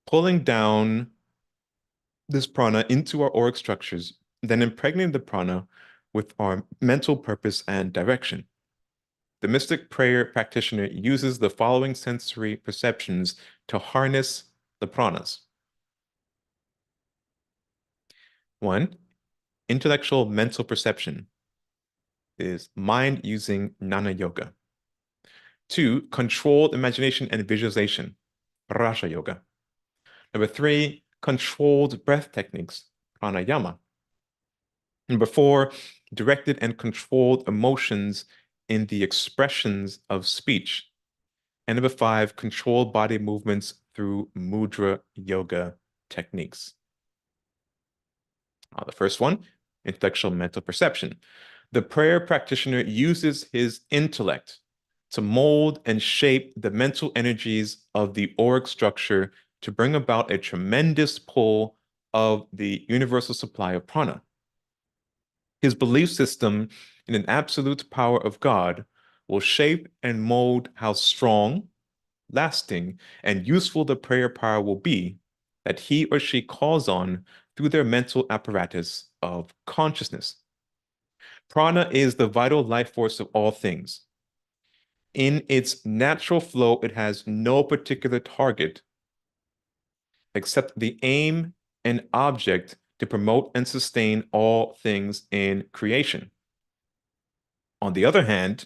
Pulling down this prana into our auric structures, then impregnating the prana with our mental purpose and direction. The mystic prayer practitioner uses the following sensory perceptions to harness the pranas. 1, intellectual mental perception is mind using Jnana Yoga. 2, controlled imagination and visualization, Raja Yoga. Number 3, controlled breath techniques, Pranayama. Number 4, directed and controlled emotions in the expressions of speech, And number five, control body movements through mudra yoga techniques. The first one, intellectual mental perception. The prayer practitioner uses his intellect to mold and shape the mental energies of the auric structure to bring about a tremendous pull of the universal supply of prana. His belief system in an absolute power of God will shape and mold how strong, lasting, and useful the prayer power will be that he or she calls on through their mental apparatus of consciousness. Prana is the vital life force of all things. In its natural flow, it has no particular target except the aim and object to promote and sustain all things in creation. On the other hand,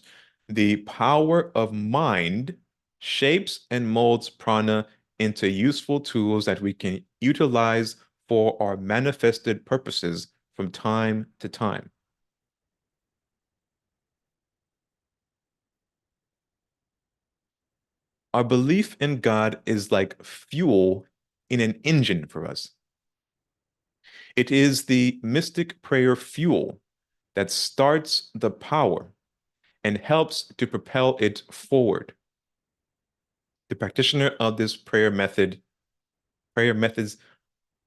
the power of mind shapes and molds prana into useful tools that we can utilize for our manifested purposes from time to time. Our belief in God is like fuel in an engine for us. It is the mystic prayer fuel that starts the power and helps to propel it forward. The practitioner of this prayer method's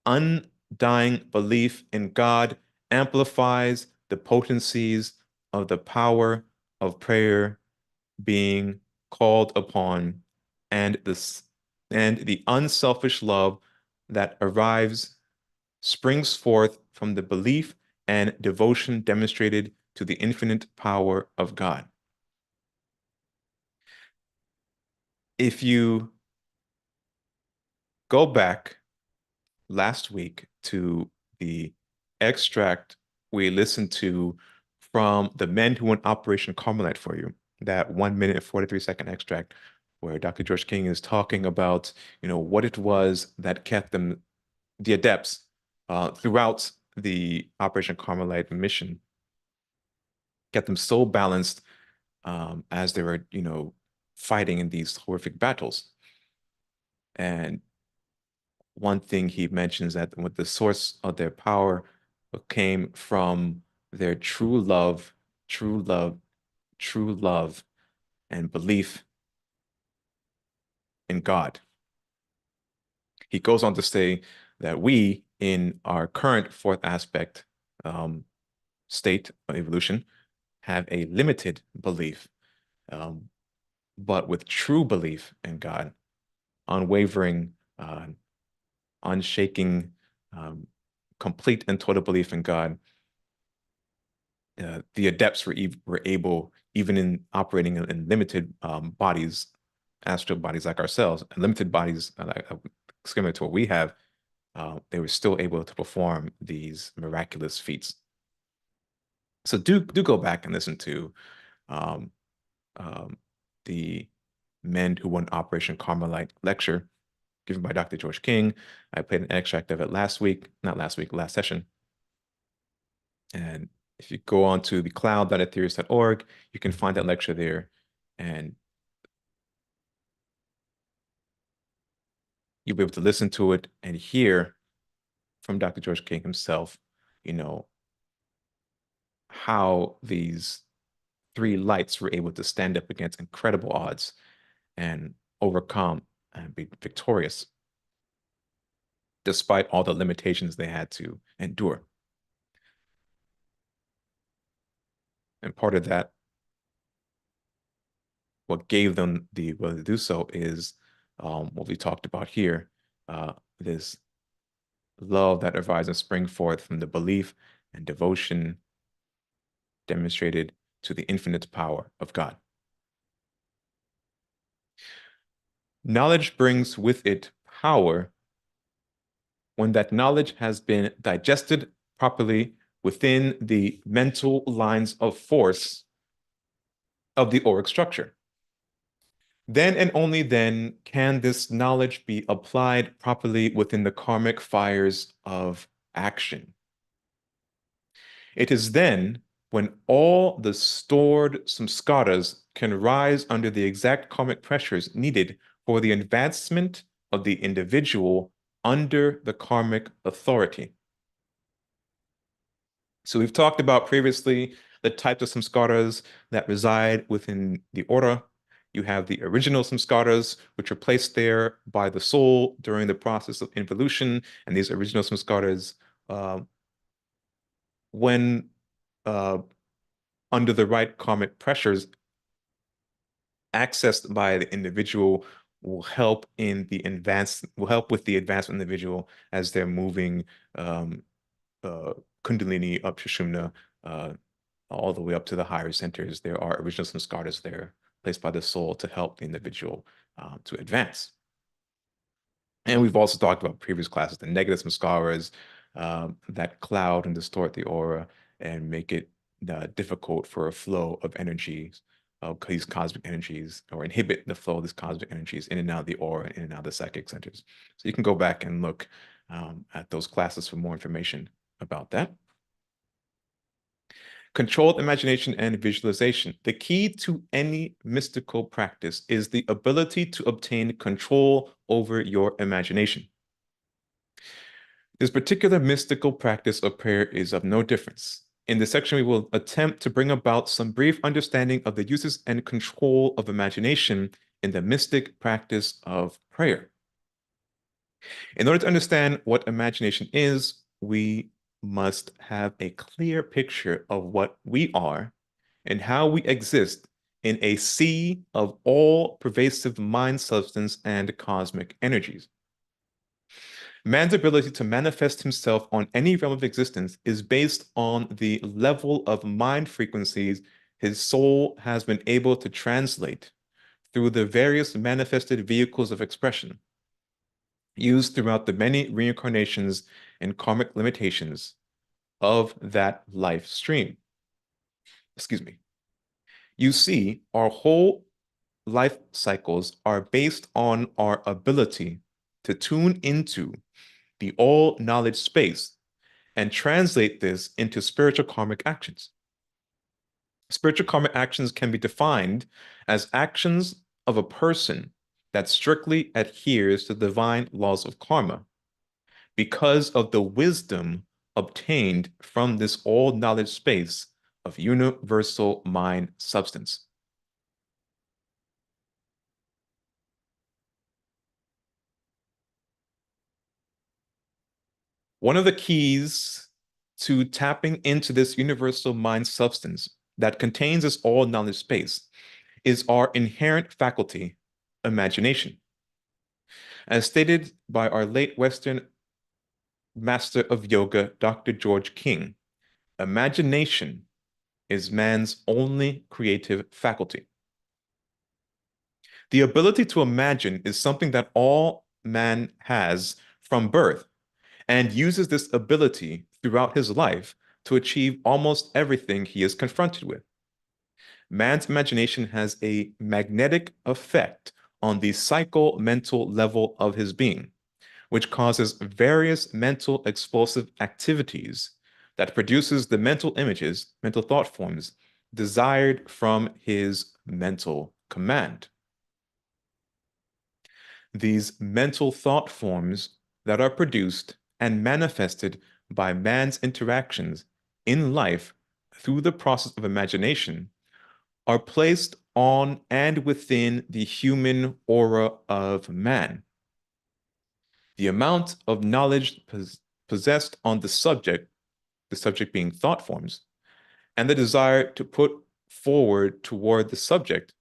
undying belief in God amplifies the potencies of the power of prayer being called upon and the unselfish love that arrives springs forth from the belief and devotion demonstrated to the infinite power of God. If you go back last week to the extract we listened to from The Men Who Went Operation Carmelite for you, that 1 minute and 43-second extract where Dr. George King is talking about, what it was that kept them, the adepts, throughout the Operation Carmelite mission, kept them so balanced as they were, fighting in these horrific battles. And one thing he mentions that with the source of their power came from their true love, true love, true love, and belief in God. He goes on to say that we, in our current fourth aspect state of evolution, have a limited belief, but with true belief in God, unwavering, unshaking, complete and total belief in God, the adepts were able, even in operating in limited bodies, astral bodies like ourselves, and limited bodies similar to what we have, they were still able to perform these miraculous feats. So do go back and listen to um, the Men Who Won Operation Carmelite lecture given by Dr. George King. I played an extract of it last session. And if you go on to the cloud.ethereus.org, you can find that lecture there. And you'll be able to listen to it and hear from Dr. George King himself, how these three lights were able to stand up against incredible odds and overcome and be victorious despite all the limitations they had to endure. And part of that, what gave them the ability to do so is what we talked about here, this love that arises and spring forth from the belief and devotion demonstrated to the infinite power of God. Knowledge brings with it power when that knowledge has been digested properly within the mental lines of force of the auric structure. Then and only then can this knowledge be applied properly within the karmic fires of action. It is then when all the stored samskaras can rise under the exact karmic pressures needed for the advancement of the individual under the karmic authority. So we've talked about previously the types of samskaras that reside within the aura. You have the original samskaras, which are placed there by the soul during the process of involution. And these original samskaras, uh, when uh, under the right karmic pressures, accessed by the individual, will help with the advancement individual as they're moving um, uh, Kundalini up Sushumna, uh, all the way up to the higher centers. There are original samskaras there placed by the soul to help the individual to advance. And we've also talked about previous classes, the negative samskaras that cloud and distort the aura and make it difficult for a flow of energies, of these cosmic energies, or inhibit the flow of these cosmic energies in and out of the aura, in and out of the psychic centers. So you can go back and look at those classes for more information about that. Controlled imagination and visualization. The key to any mystical practice is the ability to obtain control over your imagination. This particular mystical practice of prayer is of no difference. In this section, we will attempt to bring about some brief understanding of the uses and control of imagination in the mystic practice of prayer. In order to understand what imagination is, we must have a clear picture of what we are and how we exist in a sea of all pervasive mind substance and cosmic energies. Man's ability to manifest himself on any realm of existence is based on the level of mind frequencies his soul has been able to translate through the various manifested vehicles of expression used throughout the many reincarnations and karmic limitations of that life stream. Excuse me. You see, our whole life cycles are based on our ability to tune into the all knowledge space and translate this into spiritual karmic actions. Spiritual karmic actions can be defined as actions of a person that strictly adheres to the divine laws of karma because of the wisdom obtained from this all knowledge space of universal mind substance. One of the keys to tapping into this universal mind substance that contains this all knowledge space is our inherent faculty, imagination. As stated by our late Western master of yoga, Dr. George King, imagination is man's only creative faculty. The ability to imagine is something that all man has from birth and uses this ability throughout his life to achieve almost everything he is confronted with. Man's imagination has a magnetic effect on the psycho-mental level of his being, which causes various mental explosive activities that produces the mental images, mental thought forms, desired from his mental command. These mental thought forms that are produced and manifested by man's interactions in life through the process of imagination are placed on and within the human aura of man. The amount of knowledge possessed on the subject being thought forms, and the desire to put forward toward the subject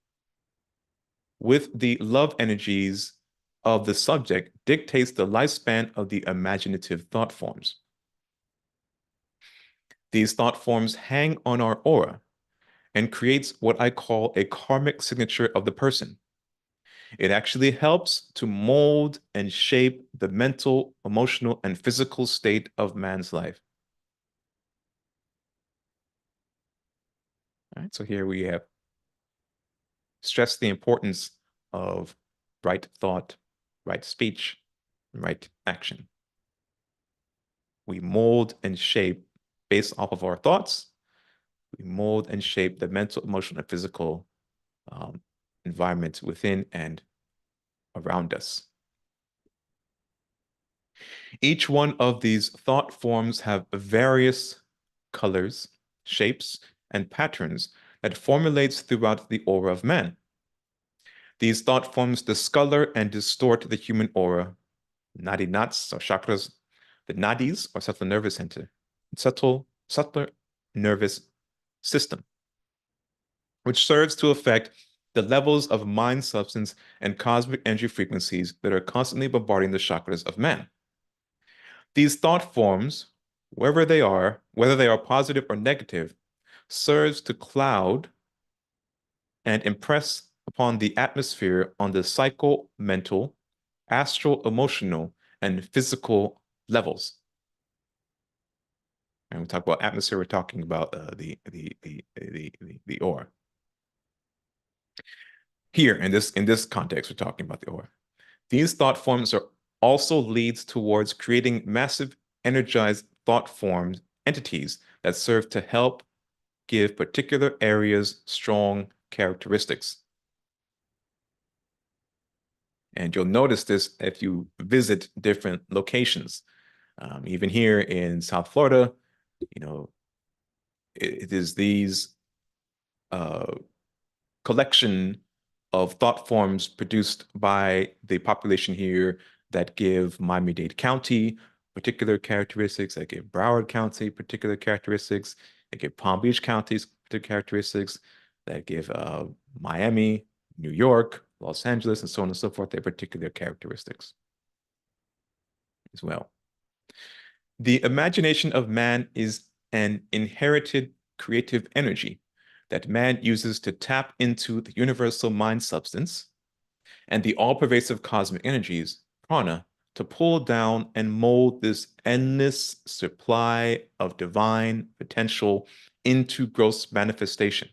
with the love energies of the subject dictates the lifespan of the imaginative thought forms. These thought forms hang on our aura and creates what I call a karmic signature of the person. It actually helps to mold and shape the mental, emotional, and physical state of man's life. All right, so here we have stressed the importance of right thought, right speech, right action. We mold and shape based off of our thoughts, We mold and shape the mental, emotional, and physical um, environment within and around us. Each one of these thought forms have various colors, shapes, and patterns that formulates throughout the aura of man. These thought forms discolor and distort the human aura, nadi knots or chakras, the nadis or subtle nervous center, subtler nervous system, which serves to affect the levels of mind substance and cosmic energy frequencies that are constantly bombarding the chakras of man. These thought forms, whether they are positive or negative, serves to cloud and impress upon the atmosphere on the psycho, mental, astral, emotional, and physical levels. And we talk about atmosphere, we're talking about the aura. Here in this context, we're talking about the aura. These thought forms are also leads towards creating massive energized thought forms entities that serve to help give particular areas strong characteristics. And you'll notice this if you visit different locations. Even here in South Florida, you know, it is these uh, collection of thought forms produced by the population here that give Miami-Dade County particular characteristics, that give Broward County particular characteristics, that give Palm Beach counties particular characteristics, that give Miami, New York, Los Angeles, and so on and so forth, their particular characteristics as well. The imagination of man is an inherited creative energy that man uses to tap into the universal mind substance and the all-pervasive cosmic energies, prana, to pull down and mold this endless supply of divine potential into gross manifestation.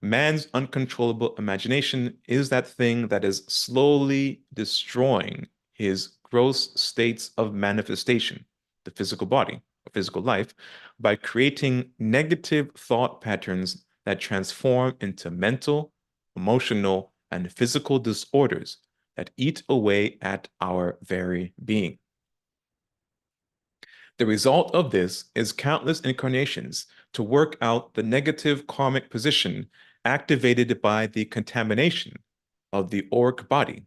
Man's uncontrollable imagination is that thing that is slowly destroying his gross states of manifestation, the physical body, or physical life, by creating negative thought patterns that transform into mental, emotional, and physical disorders that eat away at our very being. The result of this is countless incarnations to work out the negative karmic position activated by the contamination of the auric body,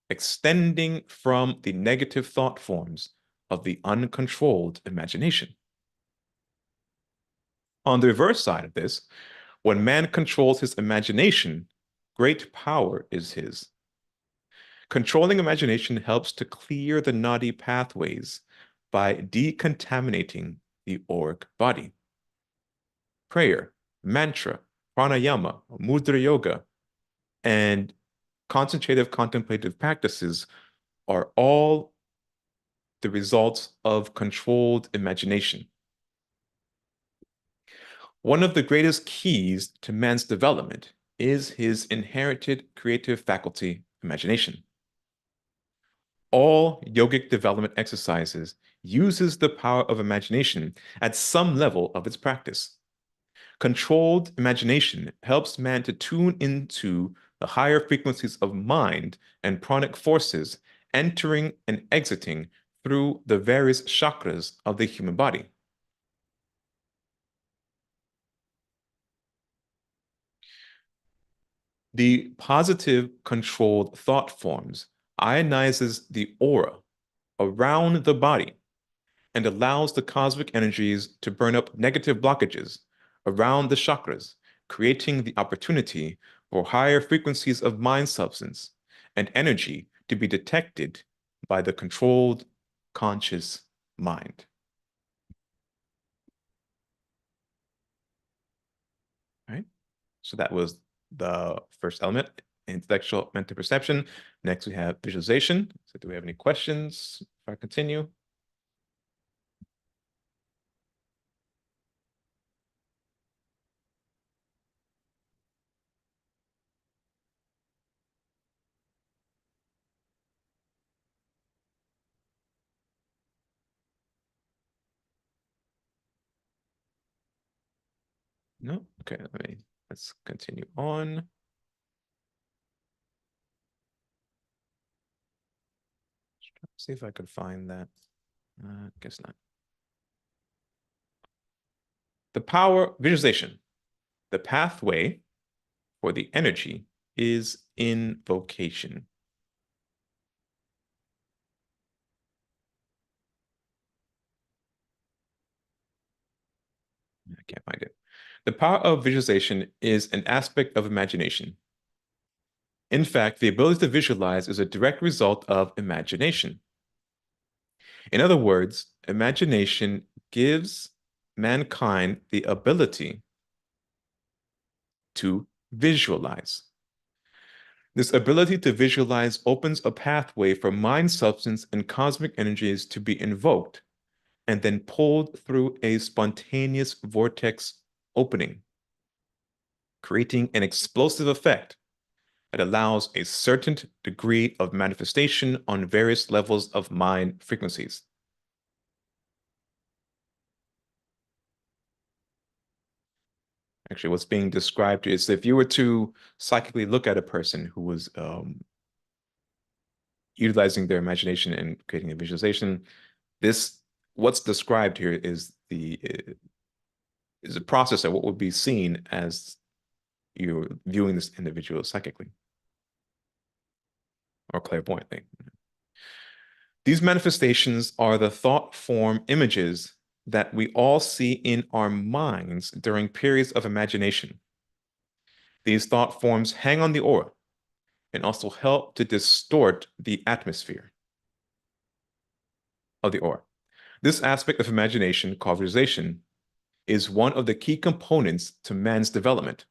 extending from the negative thought forms of the uncontrolled imagination. On the reverse side of this, when man controls his imagination, great power is his. Controlling imagination helps to clear the nadi pathways by decontaminating the auric body. Prayer, mantra, pranayama, mudra yoga, and concentrative contemplative practices are all the results of controlled imagination. One of the greatest keys to man's development is his inherited creative faculty, imagination. All yogic development exercises uses the power of imagination at some level of its practice. Controlled imagination helps man to tune into the higher frequencies of mind and pranic forces entering and exiting through the various chakras of the human body. The positive controlled thought forms ionizes the aura around the body and allows the cosmic energies to burn up negative blockages around the chakras, creating the opportunity for higher frequencies of mind substance and energy to be detected by the controlled conscious mind. All right? So that was the first element, intellectual mental perception. Next, we have visualization. So do we have any questions if I continue? No? Okay, let's continue on. See if I could find that. Guess not. The power visualization. The pathway for the energy is invocation. I can't find it. The power of visualization is an aspect of imagination. In fact, the ability to visualize is a direct result of imagination. In other words, imagination gives mankind the ability to visualize. This ability to visualize opens a pathway for mind substance and cosmic energies to be invoked and then pulled through a spontaneous vortex opening, creating an explosive effect that allows a certain degree of manifestation on various levels of mind frequencies. Actually, what's being described is if you were to psychically look at a person who was utilizing their imagination and creating a visualization, what's described here is a process of what would be seen as you're viewing this individual psychically or clairvoyantly. These manifestations are the thought form images that we all see in our minds during periods of imagination. These thought forms hang on the aura and also help to distort the atmosphere of the aura. This aspect of imagination, called visualization, is one of the key components to man's development.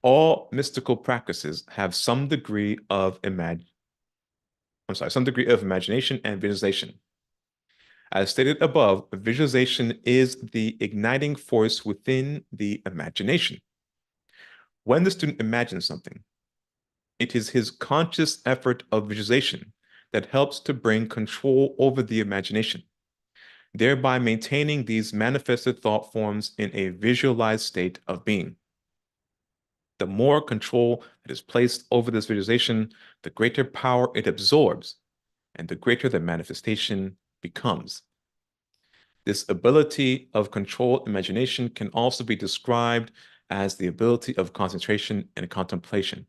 All mystical practices have some degree of imagination and visualization. As stated above, visualization is the igniting force within the imagination. When the student imagines something, it is his conscious effort of visualization that helps to bring control over the imagination, thereby maintaining these manifested thought forms in a visualized state of being. The more control that is placed over this visualization, the greater power it absorbs, and the greater the manifestation becomes. This ability of controlled imagination can also be described as the ability of concentration and contemplation.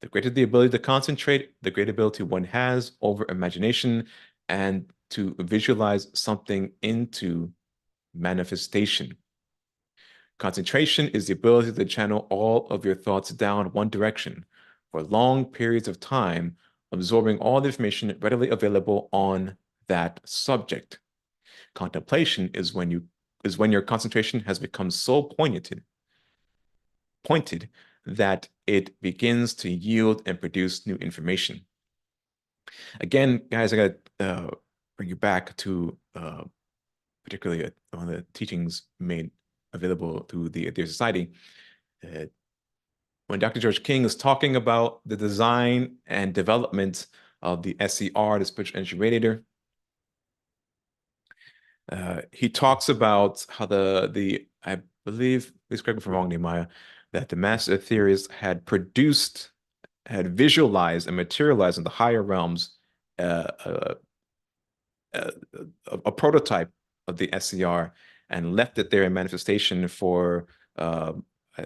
The greater the ability to concentrate, the greater ability one has over imagination and to visualize something into manifestation. Concentration is the ability to channel all of your thoughts down one direction for long periods of time, absorbing all the information readily available on that subject. Contemplation is when your concentration has become so pointed that it begins to yield and produce new information. Again, guys, I got to bring you back to particularly one of the teachings made available through the Aether Society. When Dr. George King is talking about the design and development of the SER, the spiritual energy radiator, he talks about how I believe, please correct me if I'm wrong, Nehemiah, that the master etherians had visualized and materialized in the higher realms uh, uh, uh, a prototype of the SCR and left it there in manifestation for I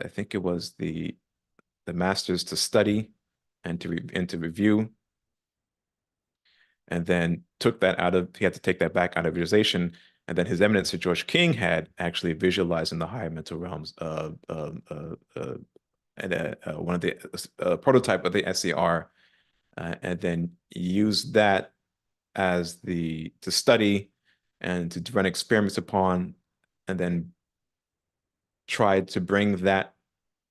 think it was the masters to study and to review, and then he had to take that back out of visualization, and then His Eminence Sir George King had actually visualized in the higher mental realms and one of the prototype of the SCR, and then used that as to study and to run experiments upon, and then tried to bring that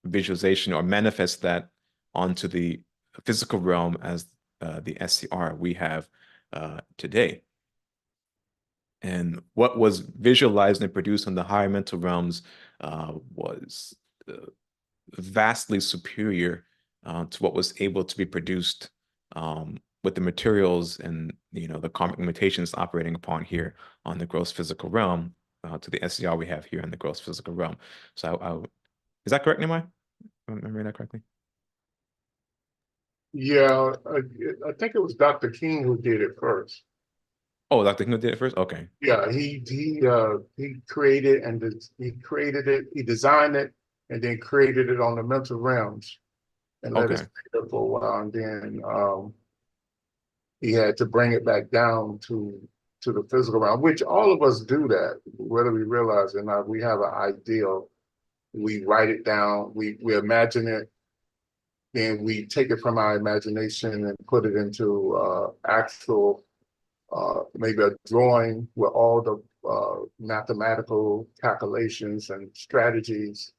visualization or manifest that onto the physical realm as the SCR we have today. And what was visualized and produced in the higher mental realms was vastly superior to what was able to be produced with the materials and the karmic limitations operating upon here on the gross physical realm to the SCR we have here in the gross physical realm. So is that correct, Nehemiah? Am I remembering that correctly? Yeah, I think it was Dr. King who did it first. Oh, Dr. King did it first? Okay. Yeah, he created he created it, he designed it, and then created it on the mental realms and let us Okay. stay there for a while, and then he had to bring it back down to the physical realm, which all of us do that, whether we realize it or not. We have an ideal, we write it down, we imagine it, then we take it from our imagination and put it into actual, maybe a drawing with all the mathematical calculations and strategies.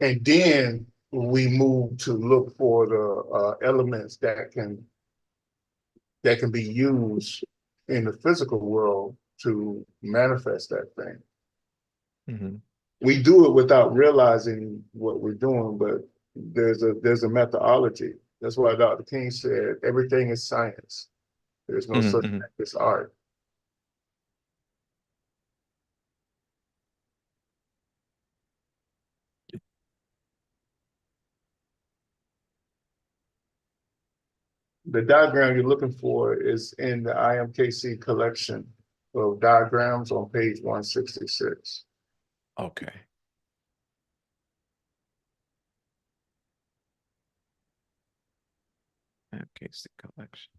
And then we move to look for the elements that can be used in the physical world to manifest that thing. Mm-hmm. We do it without realizing what we're doing, but there's a methodology. That's why Dr. King said everything is science. There's no Mm-hmm. such Mm-hmm. thing as art. The diagram you're looking for is in the IMKC collection of diagrams on page 166. Okay. Okay, it's the collection.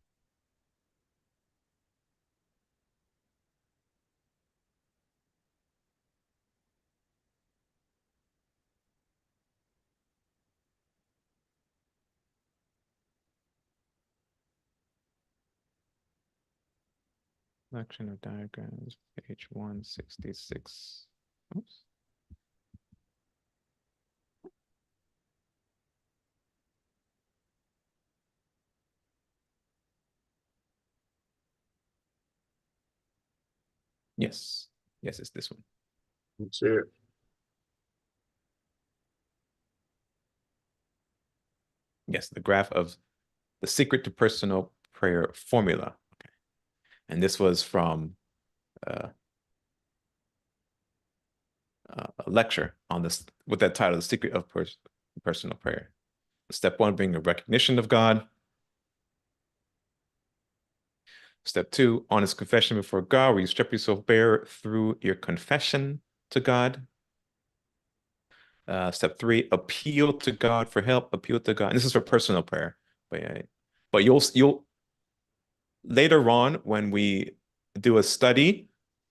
Collection of diagrams, page 166. Oops. Yes. Yes, it's this one. That's it. Yes, the graph of the secret to personal prayer formula. Okay. And this was from uh, a lecture on this with that title, The Secret of Personal Prayer. Step one, being a recognition of God. Step two, honest confession before God, where you strip yourself bare through your confession to God. Step three, appeal to God for help, appeal to God. And this is for personal prayer. But you'll later on when we do a study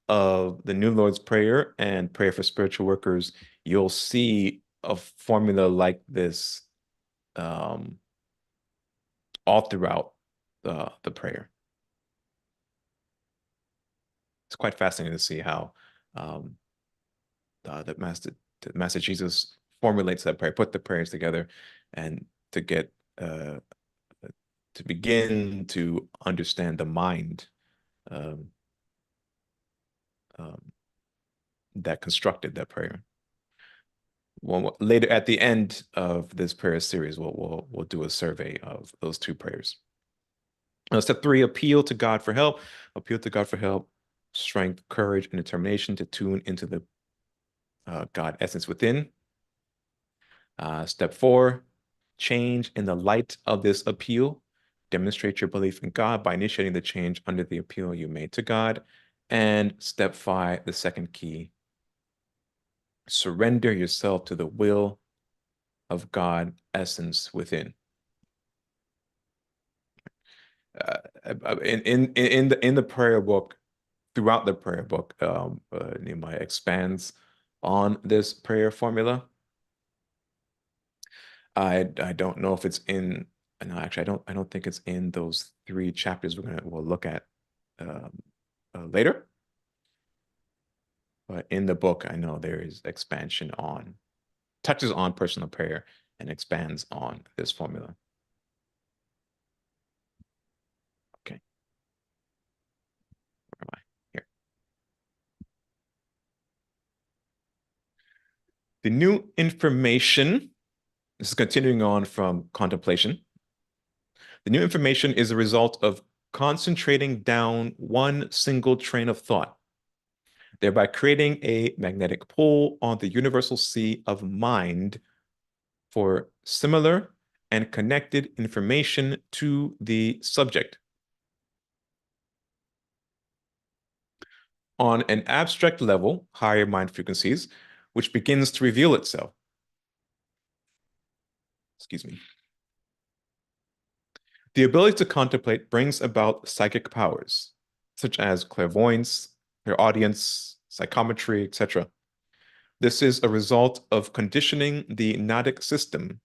of the New Lord's Prayer and prayer for spiritual workers, you'll see a formula like this all throughout the prayer. It's quite fascinating to see how um, the Master Jesus formulates that prayer, put the prayers together, and to get to begin to understand the mind um, um, that constructed that prayer. Well, later at the end of this prayer series, we'll do a survey of those two prayers. Step three, appeal to God for help. Appeal to God for help, strength, courage, and determination to tune into the God essence within. Step four, change in the light of this appeal. Demonstrate your belief in God by initiating the change under the appeal you made to God. And step five, the second key, surrender yourself to the will of God essence within. In the prayer book, throughout the prayer book, Nehemiah expands on this prayer formula. I don't know if it's in. No, actually, I don't think it's in those three chapters we'll look at um, later. But in the book, I know there is expansion on, touches on personal prayer and expands on this formula. Okay, where am I? Here. The new information, this is continuing on from contemplation. The new information is a result of concentrating down one single train of thought. thereby creating a magnetic pull on the universal sea of mind for similar and connected information to the subject. On an abstract level, higher mind frequencies, which begins to reveal itself. Excuse me. The ability to contemplate brings about psychic powers, such as clairvoyance, clairaudience, psychometry, etc. This is a result of conditioning the nadic system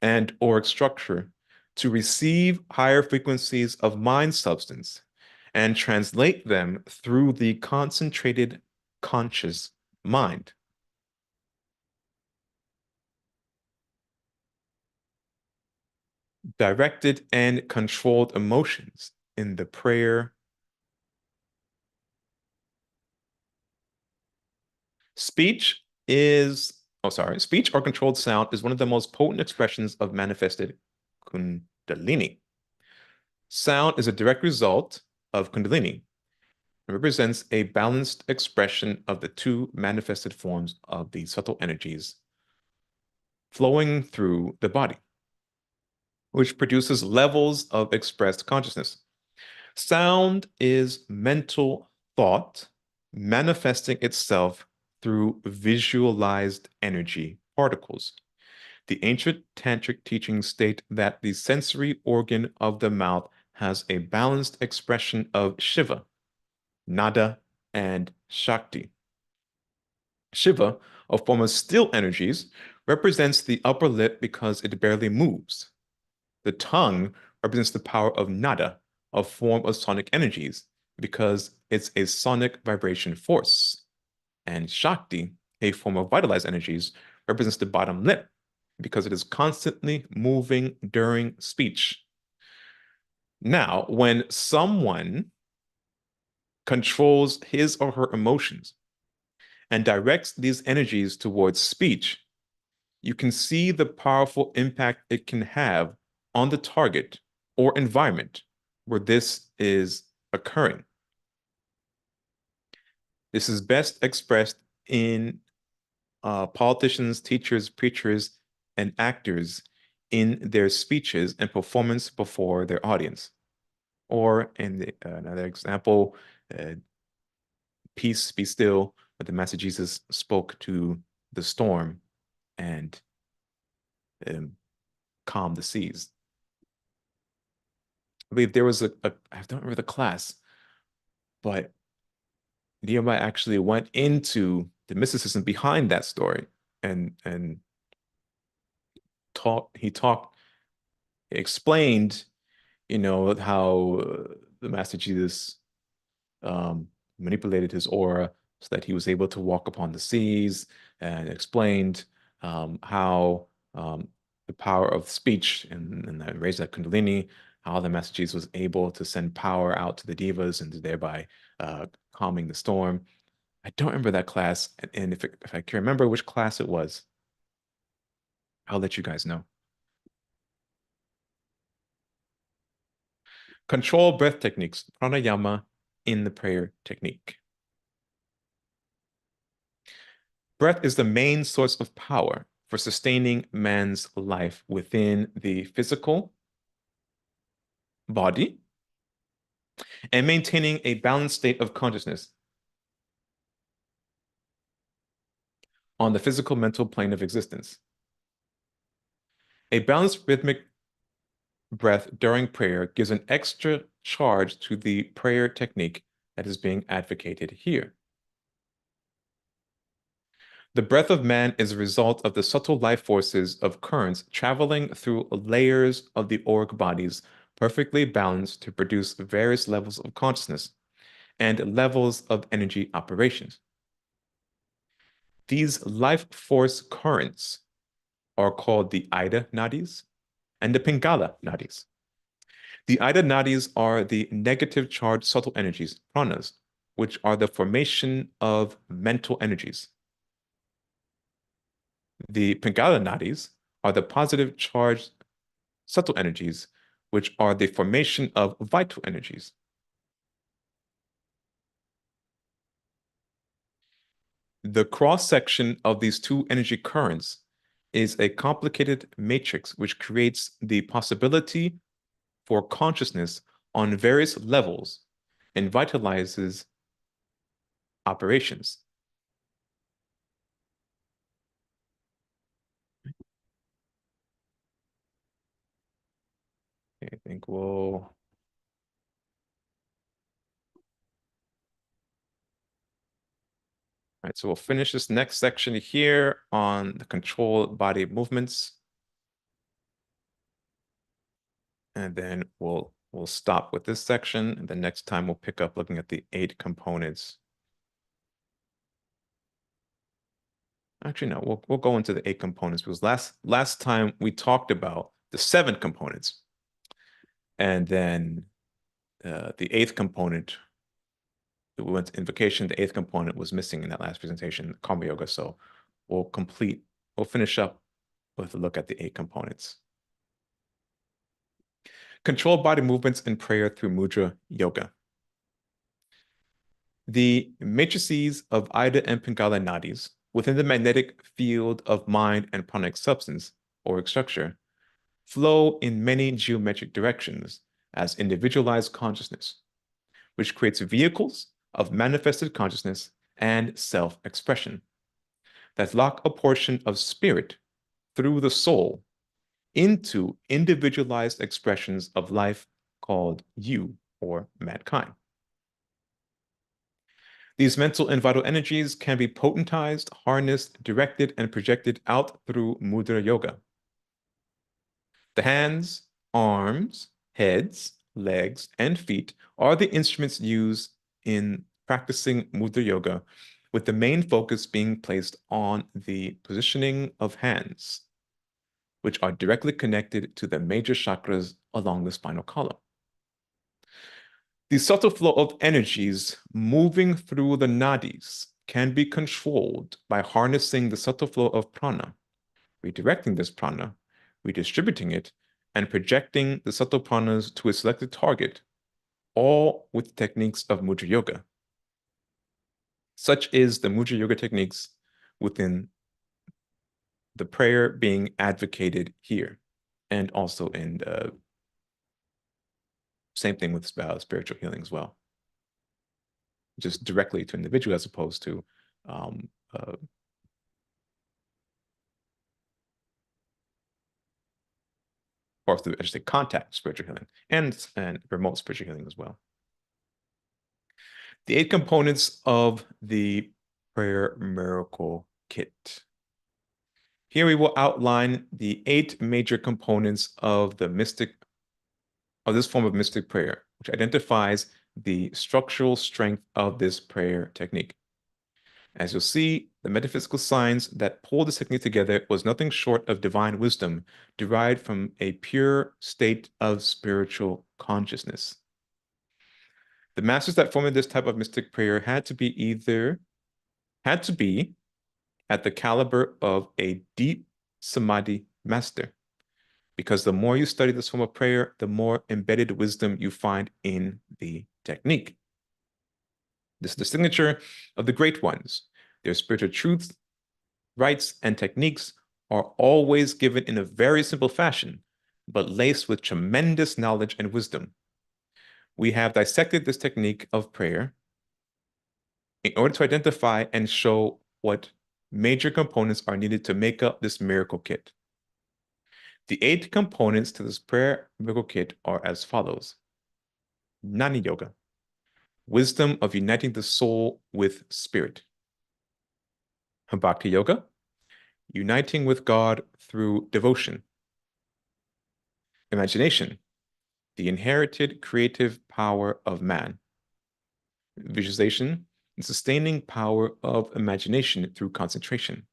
and auric structure to receive higher frequencies of mind substance and translate them through the concentrated conscious mind. Directed and controlled emotions in the prayer. Speech speech or controlled sound is one of the most potent expressions of manifested Kundalini. Sound is a direct result of Kundalini. It represents a balanced expression of the two manifested forms of the subtle energies flowing through the body, which produces levels of expressed consciousness. Sound is mental thought manifesting itself through visualized energy particles. The ancient tantric teachings state that the sensory organ of the mouth has a balanced expression of Shiva, Nada, and Shakti. Shiva, a form of still energies, represents the upper lip because it barely moves. The tongue represents the power of Nada, a form of sonic energies, because it's a sonic vibration force. And Shakti, a form of vitalized energies, represents the bottom lip, because it is constantly moving during speech. Now, when someone controls his or her emotions and directs these energies towards speech, you can see the powerful impact it can have on the target or environment where this is occurring. This is best expressed in politicians, teachers, preachers, and actors in their speeches and performance before their audience. Or in another example, peace be still, but the Master Jesus spoke to the storm and calmed the seas. I believe there was I don't remember the class, but Nehemiah actually went into the mysticism behind that story and talked, explained, how the Master Jesus manipulated his aura so that he was able to walk upon the seas, and explained how the power of speech and that raised that Kundalini, how the Master Jesus was able to send power out to the devas and thereby calming the storm. I don't remember that class, and if I can remember which class it was, I'll let you guys know. Control breath techniques, pranayama in the prayer technique. Breath is the main source of power for sustaining man's life within the physical body and maintaining a balanced state of consciousness on the physical mental plane of existence. A balanced rhythmic breath during prayer gives an extra charge to the prayer technique that is being advocated here. The breath of man is a result of the subtle life forces of currents traveling through layers of the auric bodies, perfectly balanced to produce various levels of consciousness and levels of energy operations. These life force currents are called the Ida nadis and the Pingala nadis. The Ida nadis are the negative charged subtle energies, pranas, which are the formation of mental energies. The Pingala nadis are the positive charged subtle energies, which are the formation of vital energies. The cross-section of these two energy currents is a complicated matrix which creates the possibility for consciousness on various levels and vitalizes operations. I think we'll All right, so we'll finish this next section here on the controlled body movements. And then we'll stop with this section. And the next time we'll pick up looking at the 8 components. Actually, no, we'll go into the 8 components because last time we talked about the 7 components. And then the 8th component, we went to invocation. The 8th component was missing in that last presentation, karma yoga. So we'll finish up with a look at the 8 components. Controlled body movements in prayer through mudra yoga. The matrices of Ida and Pingala nadis within the magnetic field of mind and pranic substance, or structure, flow in many geometric directions as individualized consciousness, which creates vehicles of manifested consciousness and self-expression that lock a portion of spirit through the soul into individualized expressions of life called you, or mankind. These mental and vital energies can be potentized, harnessed, directed, and projected out through mudra yoga. The hands, arms, heads, legs, and feet are the instruments used in practicing mudra yoga, with the main focus being placed on the positioning of hands, which are directly connected to the major chakras along the spinal column. The subtle flow of energies moving through the nadis can be controlled by harnessing the subtle flow of prana, redirecting this prana, redistributing it, and projecting the subtle pranas to a selected target, all with techniques of mudra yoga. Such is the mudra yoga techniques within the prayer being advocated here, and also in the same thing with spiritual healing as well. Just directly to individual as opposed to or through, I should say, contact spiritual healing and remote spiritual healing as well. The 8 components of the prayer miracle kit. Here we will outline the 8 major components of this form of mystic prayer, which identifies the structural strength of this prayer technique. As you'll see, the metaphysical science that pulled this technique together was nothing short of divine wisdom derived from a pure state of spiritual consciousness. The masters that formed this type of mystic prayer had to be at the caliber of a deep samadhi master, because the more you study this form of prayer, the more embedded wisdom you find in the technique. This is the signature of the great ones. Their spiritual truths, rites, and techniques are always given in a very simple fashion, but laced with tremendous knowledge and wisdom. We have dissected this technique of prayer in order to identify and show what major components are needed to make up this miracle kit. The 8 components to this prayer miracle kit are as follows. Jnana Yoga, wisdom of uniting the soul with spirit. Bhakti Yoga, uniting with God through devotion. Imagination, the inherited creative power of man. Visualization, the sustaining power of imagination through concentration.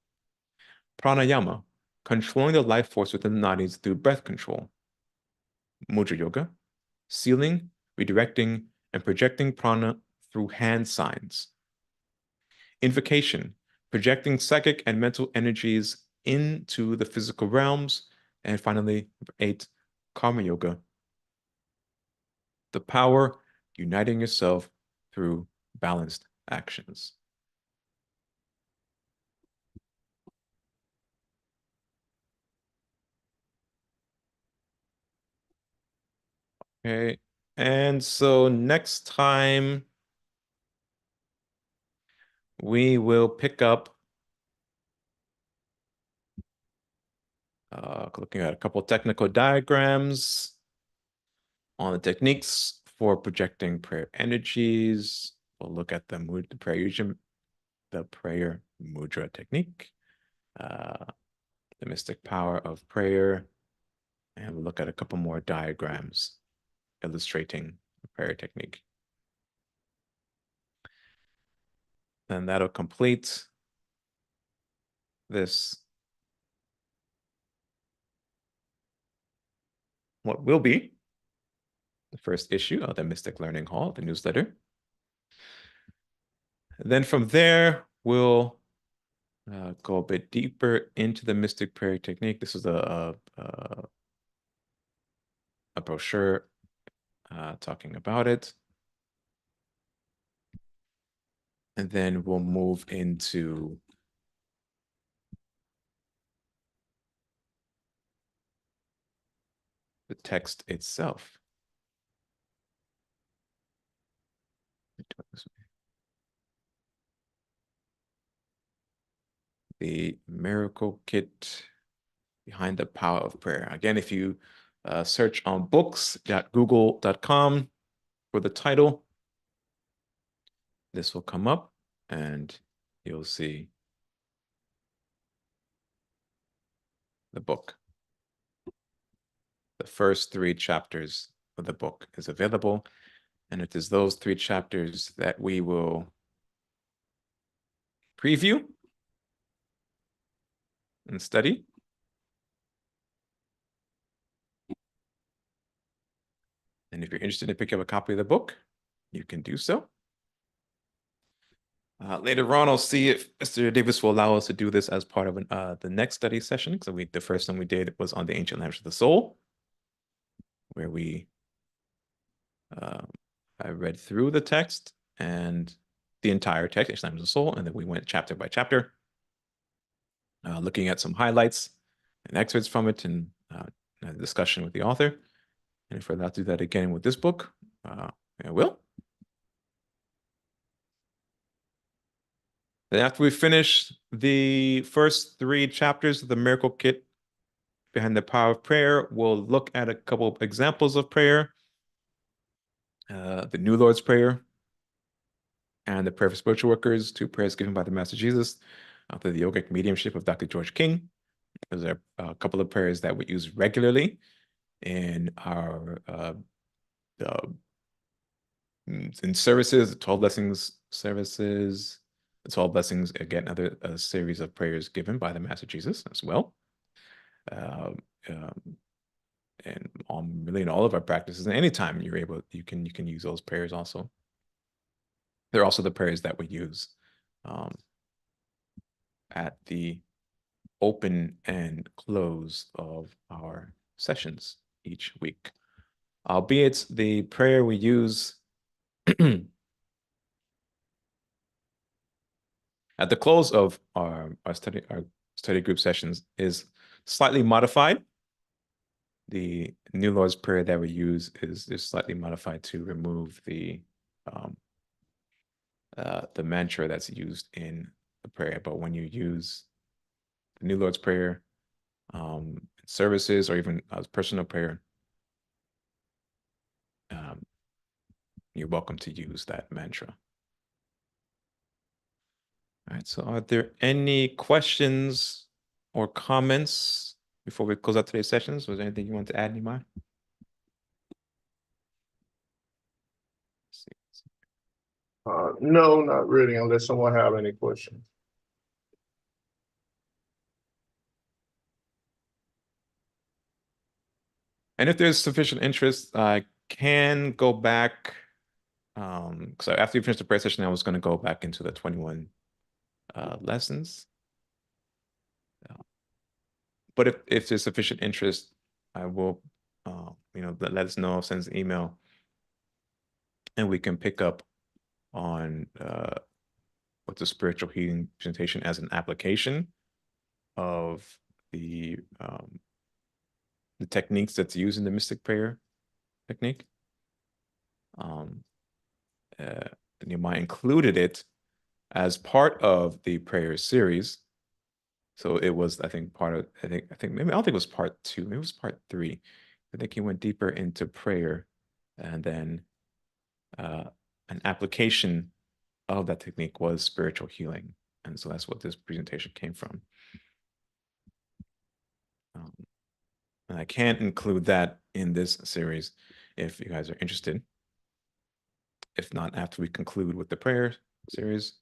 Pranayama, controlling the life force within the nadis through breath control. Mudra Yoga, sealing, redirecting, and projecting prana through hand signs. Invocation, projecting psychic and mental energies into the physical realms. And finally, 8, Karma Yoga, the power uniting yourself through balanced actions. Okay. And so next time we will pick up looking at a couple technical diagrams on the techniques for projecting prayer energies. We'll look at the prayer mudra technique, the mystic power of prayer, and we'll look at a couple more diagrams illustrating the prayer technique. And that'll complete this, what will be the first issue of the Mystic Learning Hall, the newsletter. And then from there, we'll go a bit deeper into the mystic prayer technique. This is a brochure talking about it. And then we'll move into the text itself. The miracle kit behind the power of prayer. Again, if you search on books.google.com for the title, this will come up and you'll see the book. The first 3 chapters of the book is available. And it is those 3 chapters that we will preview and study. And if you're interested in picking up a copy of the book, you can do so. Later on, I'll see if Mr. Davis will allow us to do this as part of the next study session. So the first one we did was on the ancient language of the soul, where I read through the text and the entire text, ancient language of the soul, and then we went chapter by chapter, looking at some highlights and excerpts from it and a discussion with the author. And if we're allowed to do that again with this book, I will. Then after we finish the first 3 chapters of the Miracle Kit behind the power of prayer, we'll look at a couple of examples of prayer. The New Lord's Prayer and the Prayer for Spiritual Workers, 2 prayers given by the Master Jesus through the yogic mediumship of Dr. George King. Those are a couple of prayers that we use regularly in our in services, the 12 blessings services. The 12 blessings, again, another series of prayers given by the Master Jesus as well. And really in all of our practices, and anytime you're able, you can use those prayers also. They're also the prayers that we use at the open and close of our sessions each week. Albeit the prayer we use at the close of our study group sessions is slightly modified. The New Lord's Prayer that we use is slightly modified to remove the mantra that's used in the prayer. But when you use the New Lord's Prayer services or even as personal prayer, you're welcome to use that mantra. All right, so are there any questions or comments before we close out today's sessions? Was there anything you want to add, Nimai? No, not really, unless someone have any questions. And if there's sufficient interest, I can go back. So after you finish the prayer session, I was going to go back into the 21 lessons. But if there's sufficient interest, I will, let us know, send us an email, and we can pick up on what the spiritual healing presentation as an application of the techniques that's used in the mystic prayer technique. Um, Nehemiah included it as part of the prayer series. So it was, I think, part of, maybe, I don't think it was part two, maybe it was part three. I think he went deeper into prayer and then an application of that technique was spiritual healing. And so that's what this presentation came from. And I can include that in this series if you guys are interested. If not, after we conclude with the prayer series,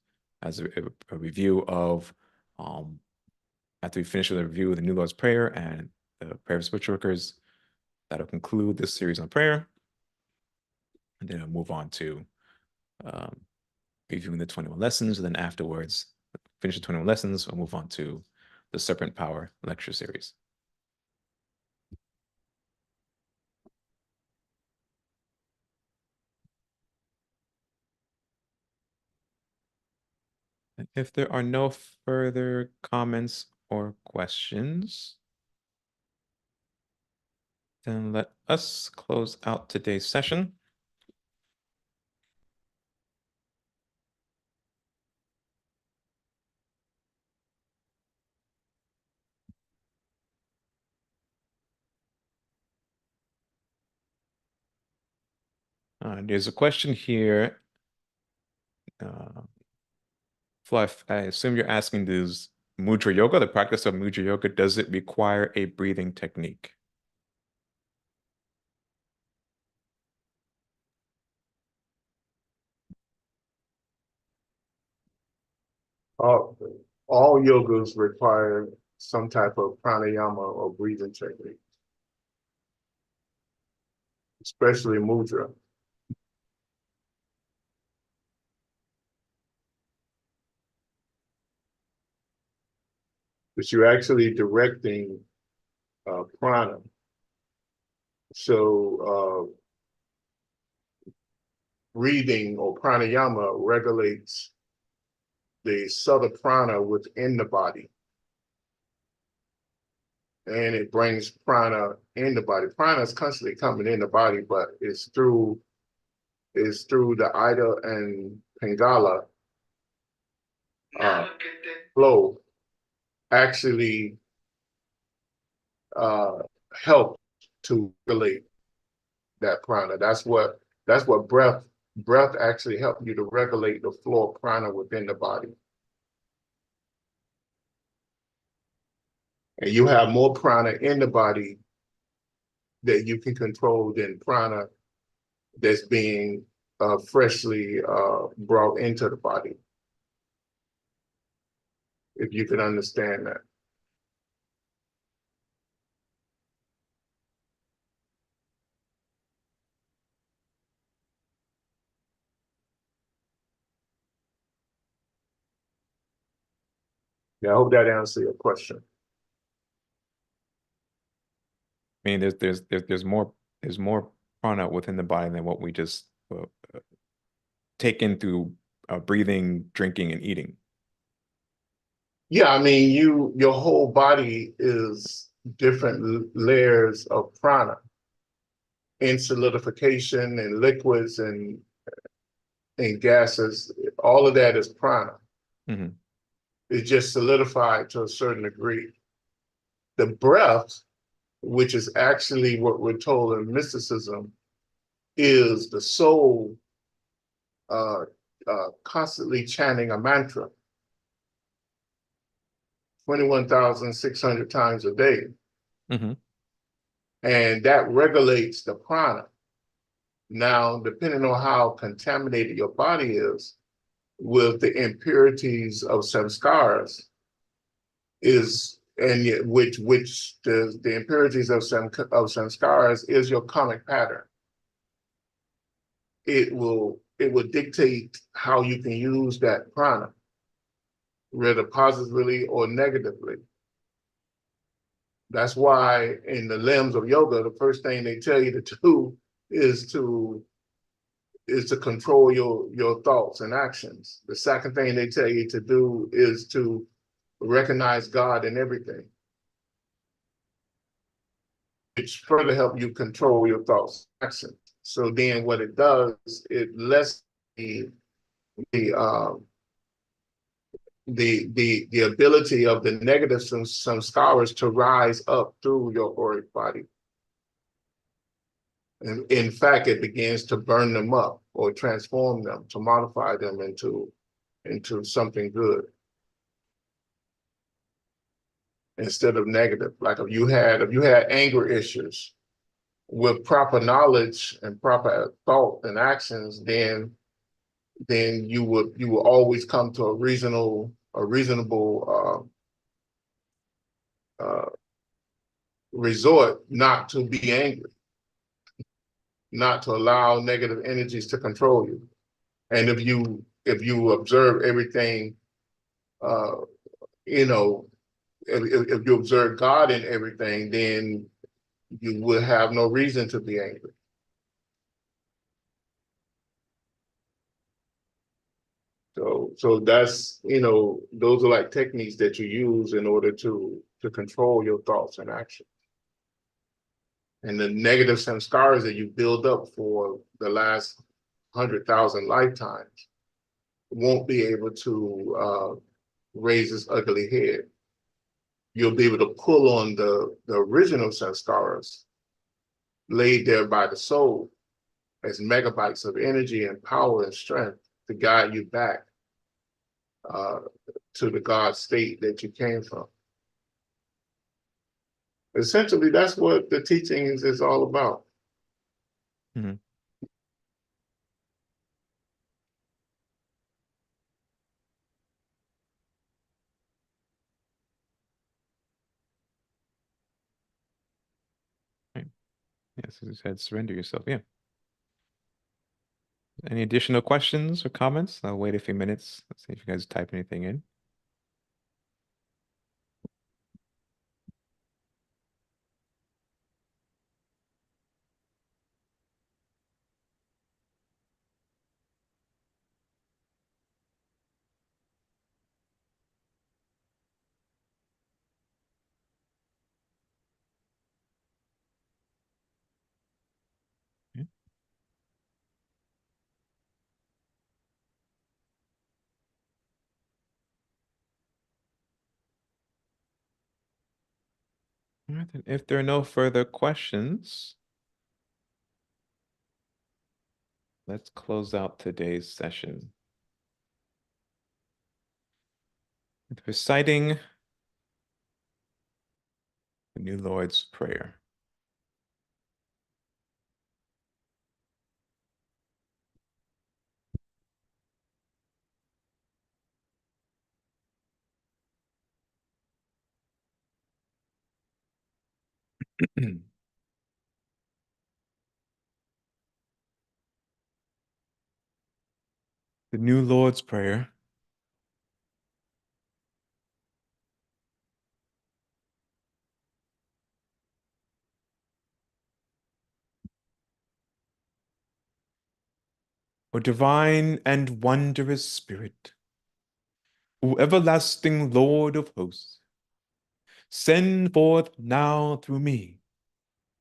as a review of, after we finish with a review of the New Lord's Prayer and the Prayer of Spiritual Workers, that'll conclude this series on prayer. And then I'll move on to reviewing the 21 lessons. And then afterwards, finish the 21 lessons, we'll move on to the Serpent Power lecture series. And if there are no further comments or questions, then let us close out today's session. There's a question here. Fluff, I assume you're asking, does Mudra Yoga, the practice of Mudra Yoga, does it require a breathing technique? All yogas require some type of pranayama or breathing technique, especially mudra. But you're actually directing prana. So breathing or pranayama regulates the subtle prana within the body. And it brings prana in the body. Prana is constantly coming in the body, but it's through the Ida and Pingala flow actually help to regulate that prana. That's what breath actually helps you to regulate the flow of prana within the body. And you have more prana in the body that you can control than prana that's being freshly brought into the body. If you can understand that. Yeah, I hope that answers your question. I mean, there's more prana within the body than what we just take in through breathing, drinking, and eating. Yeah, I mean, your whole body is different layers of prana in solidification and liquids and gases. All of that is prana. Mm-hmm. It's just solidified to a certain degree. The breath, which is actually what we're told in mysticism, is the soul constantly chanting a mantra 21,600 times a day. Mm-hmm. And that regulates the prana. Now, depending on how contaminated your body is with the impurities of samskaras, which the impurities of samskaras is your karmic pattern. It will dictate how you can use that prana, whether positively or negatively. That's why in the limbs of yoga, the first thing they tell you to do is to control your thoughts and actions. The second thing they tell you to do is to recognize God in everything, which further help you control your thoughts and actions. So then what it does, it lets the the ability of the negative samskaras to rise up through your auric body. And in fact, it begins to burn them up or transform them, to modify them into something good instead of negative. Like if you had anger issues, with proper knowledge and proper thought and actions, then you will always come to a reasonable resort not to be angry, not to allow negative energies to control you. And if you observe everything, uh, you know, if you observe God in everything, then you will have no reason to be angry. So that's, those are like techniques that you use in order to control your thoughts and actions. And the negative samskaras that you build up for the last 100,000 lifetimes won't be able to raise its ugly head. You'll be able to pull on the original samskaras laid there by the soul as megabytes of energy and power and strength to guide you back uh, to the God state that you came from. Essentially, that's what the teaching is all about. Mm-hmm. Right. Yes, as you said, surrender yourself. Yeah. Any additional questions or comments? I'll wait a few minutes. Let's see if you guys type anything in. Yeah. All right, then if there are no further questions, let's close out today's session with reciting the New Lord's Prayer. The New Lord's Prayer. O divine and wondrous Spirit, O everlasting Lord of hosts, send forth now through me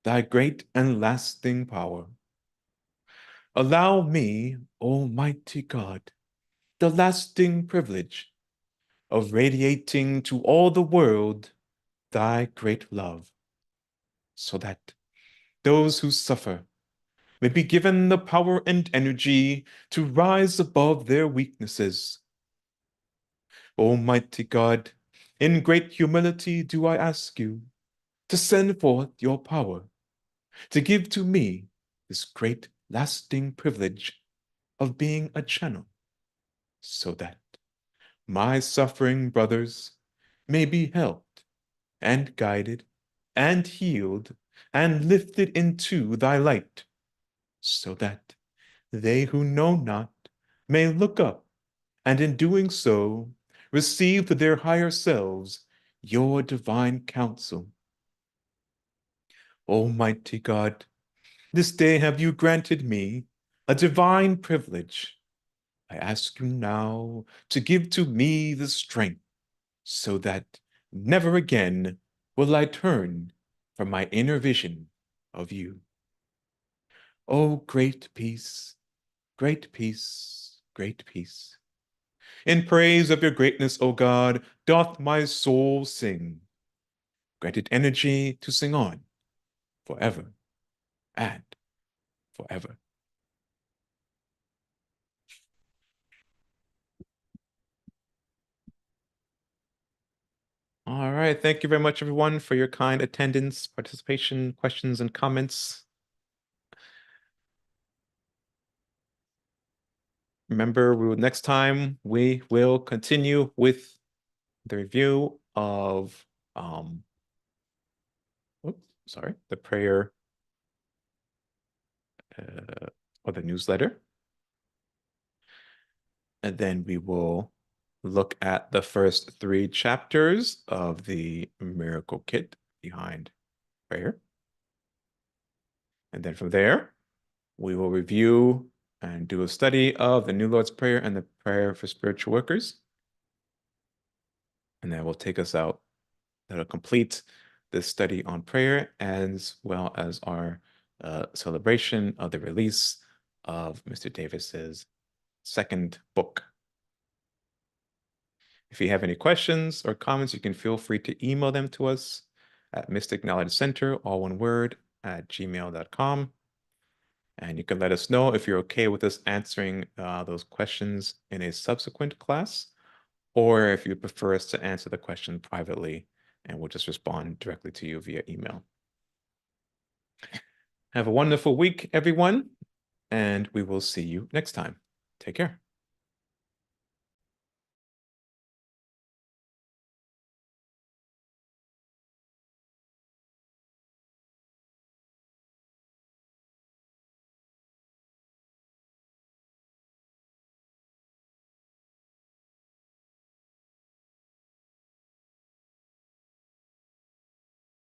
thy great and lasting power. Allow me, Almighty God, the lasting privilege of radiating to all the world thy great love, so that those who suffer may be given the power and energy to rise above their weaknesses. Almighty God, in great humility do I ask you to send forth your power, to give to me this great lasting privilege of being a channel, so that my suffering brothers may be helped and guided and healed and lifted into thy light, so that they who know not may look up, and in doing so receive to their higher selves your divine counsel. Almighty God, this day have you granted me a divine privilege. I ask you now to give to me the strength, so that never again will I turn from my inner vision of you. O great peace, great peace, great peace. In praise of your greatness, O God, doth my soul sing. Grant it energy to sing on forever and forever. All right. Thank you very much, everyone, for your kind attendance, participation, questions, and comments. Remember, next time we will continue with the review of the prayer or the newsletter. And then we will look at the first 3 chapters of the miracle kit behind prayer. And then from there, we will review and do a study of the New Lord's Prayer and the prayer for spiritual workers. And that will take us out. That'll complete this study on prayer as well as our celebration of the release of Mr. Davis's 2nd book. If you have any questions or comments, you can feel free to email them to us at Mystic Knowledge Center, all one word, at gmail.com. And you can let us know if you're okay with us answering those questions in a subsequent class, or if you prefer us to answer the question privately, and we'll just respond directly to you via email. Have a wonderful week, everyone, and we will see you next time. Take care.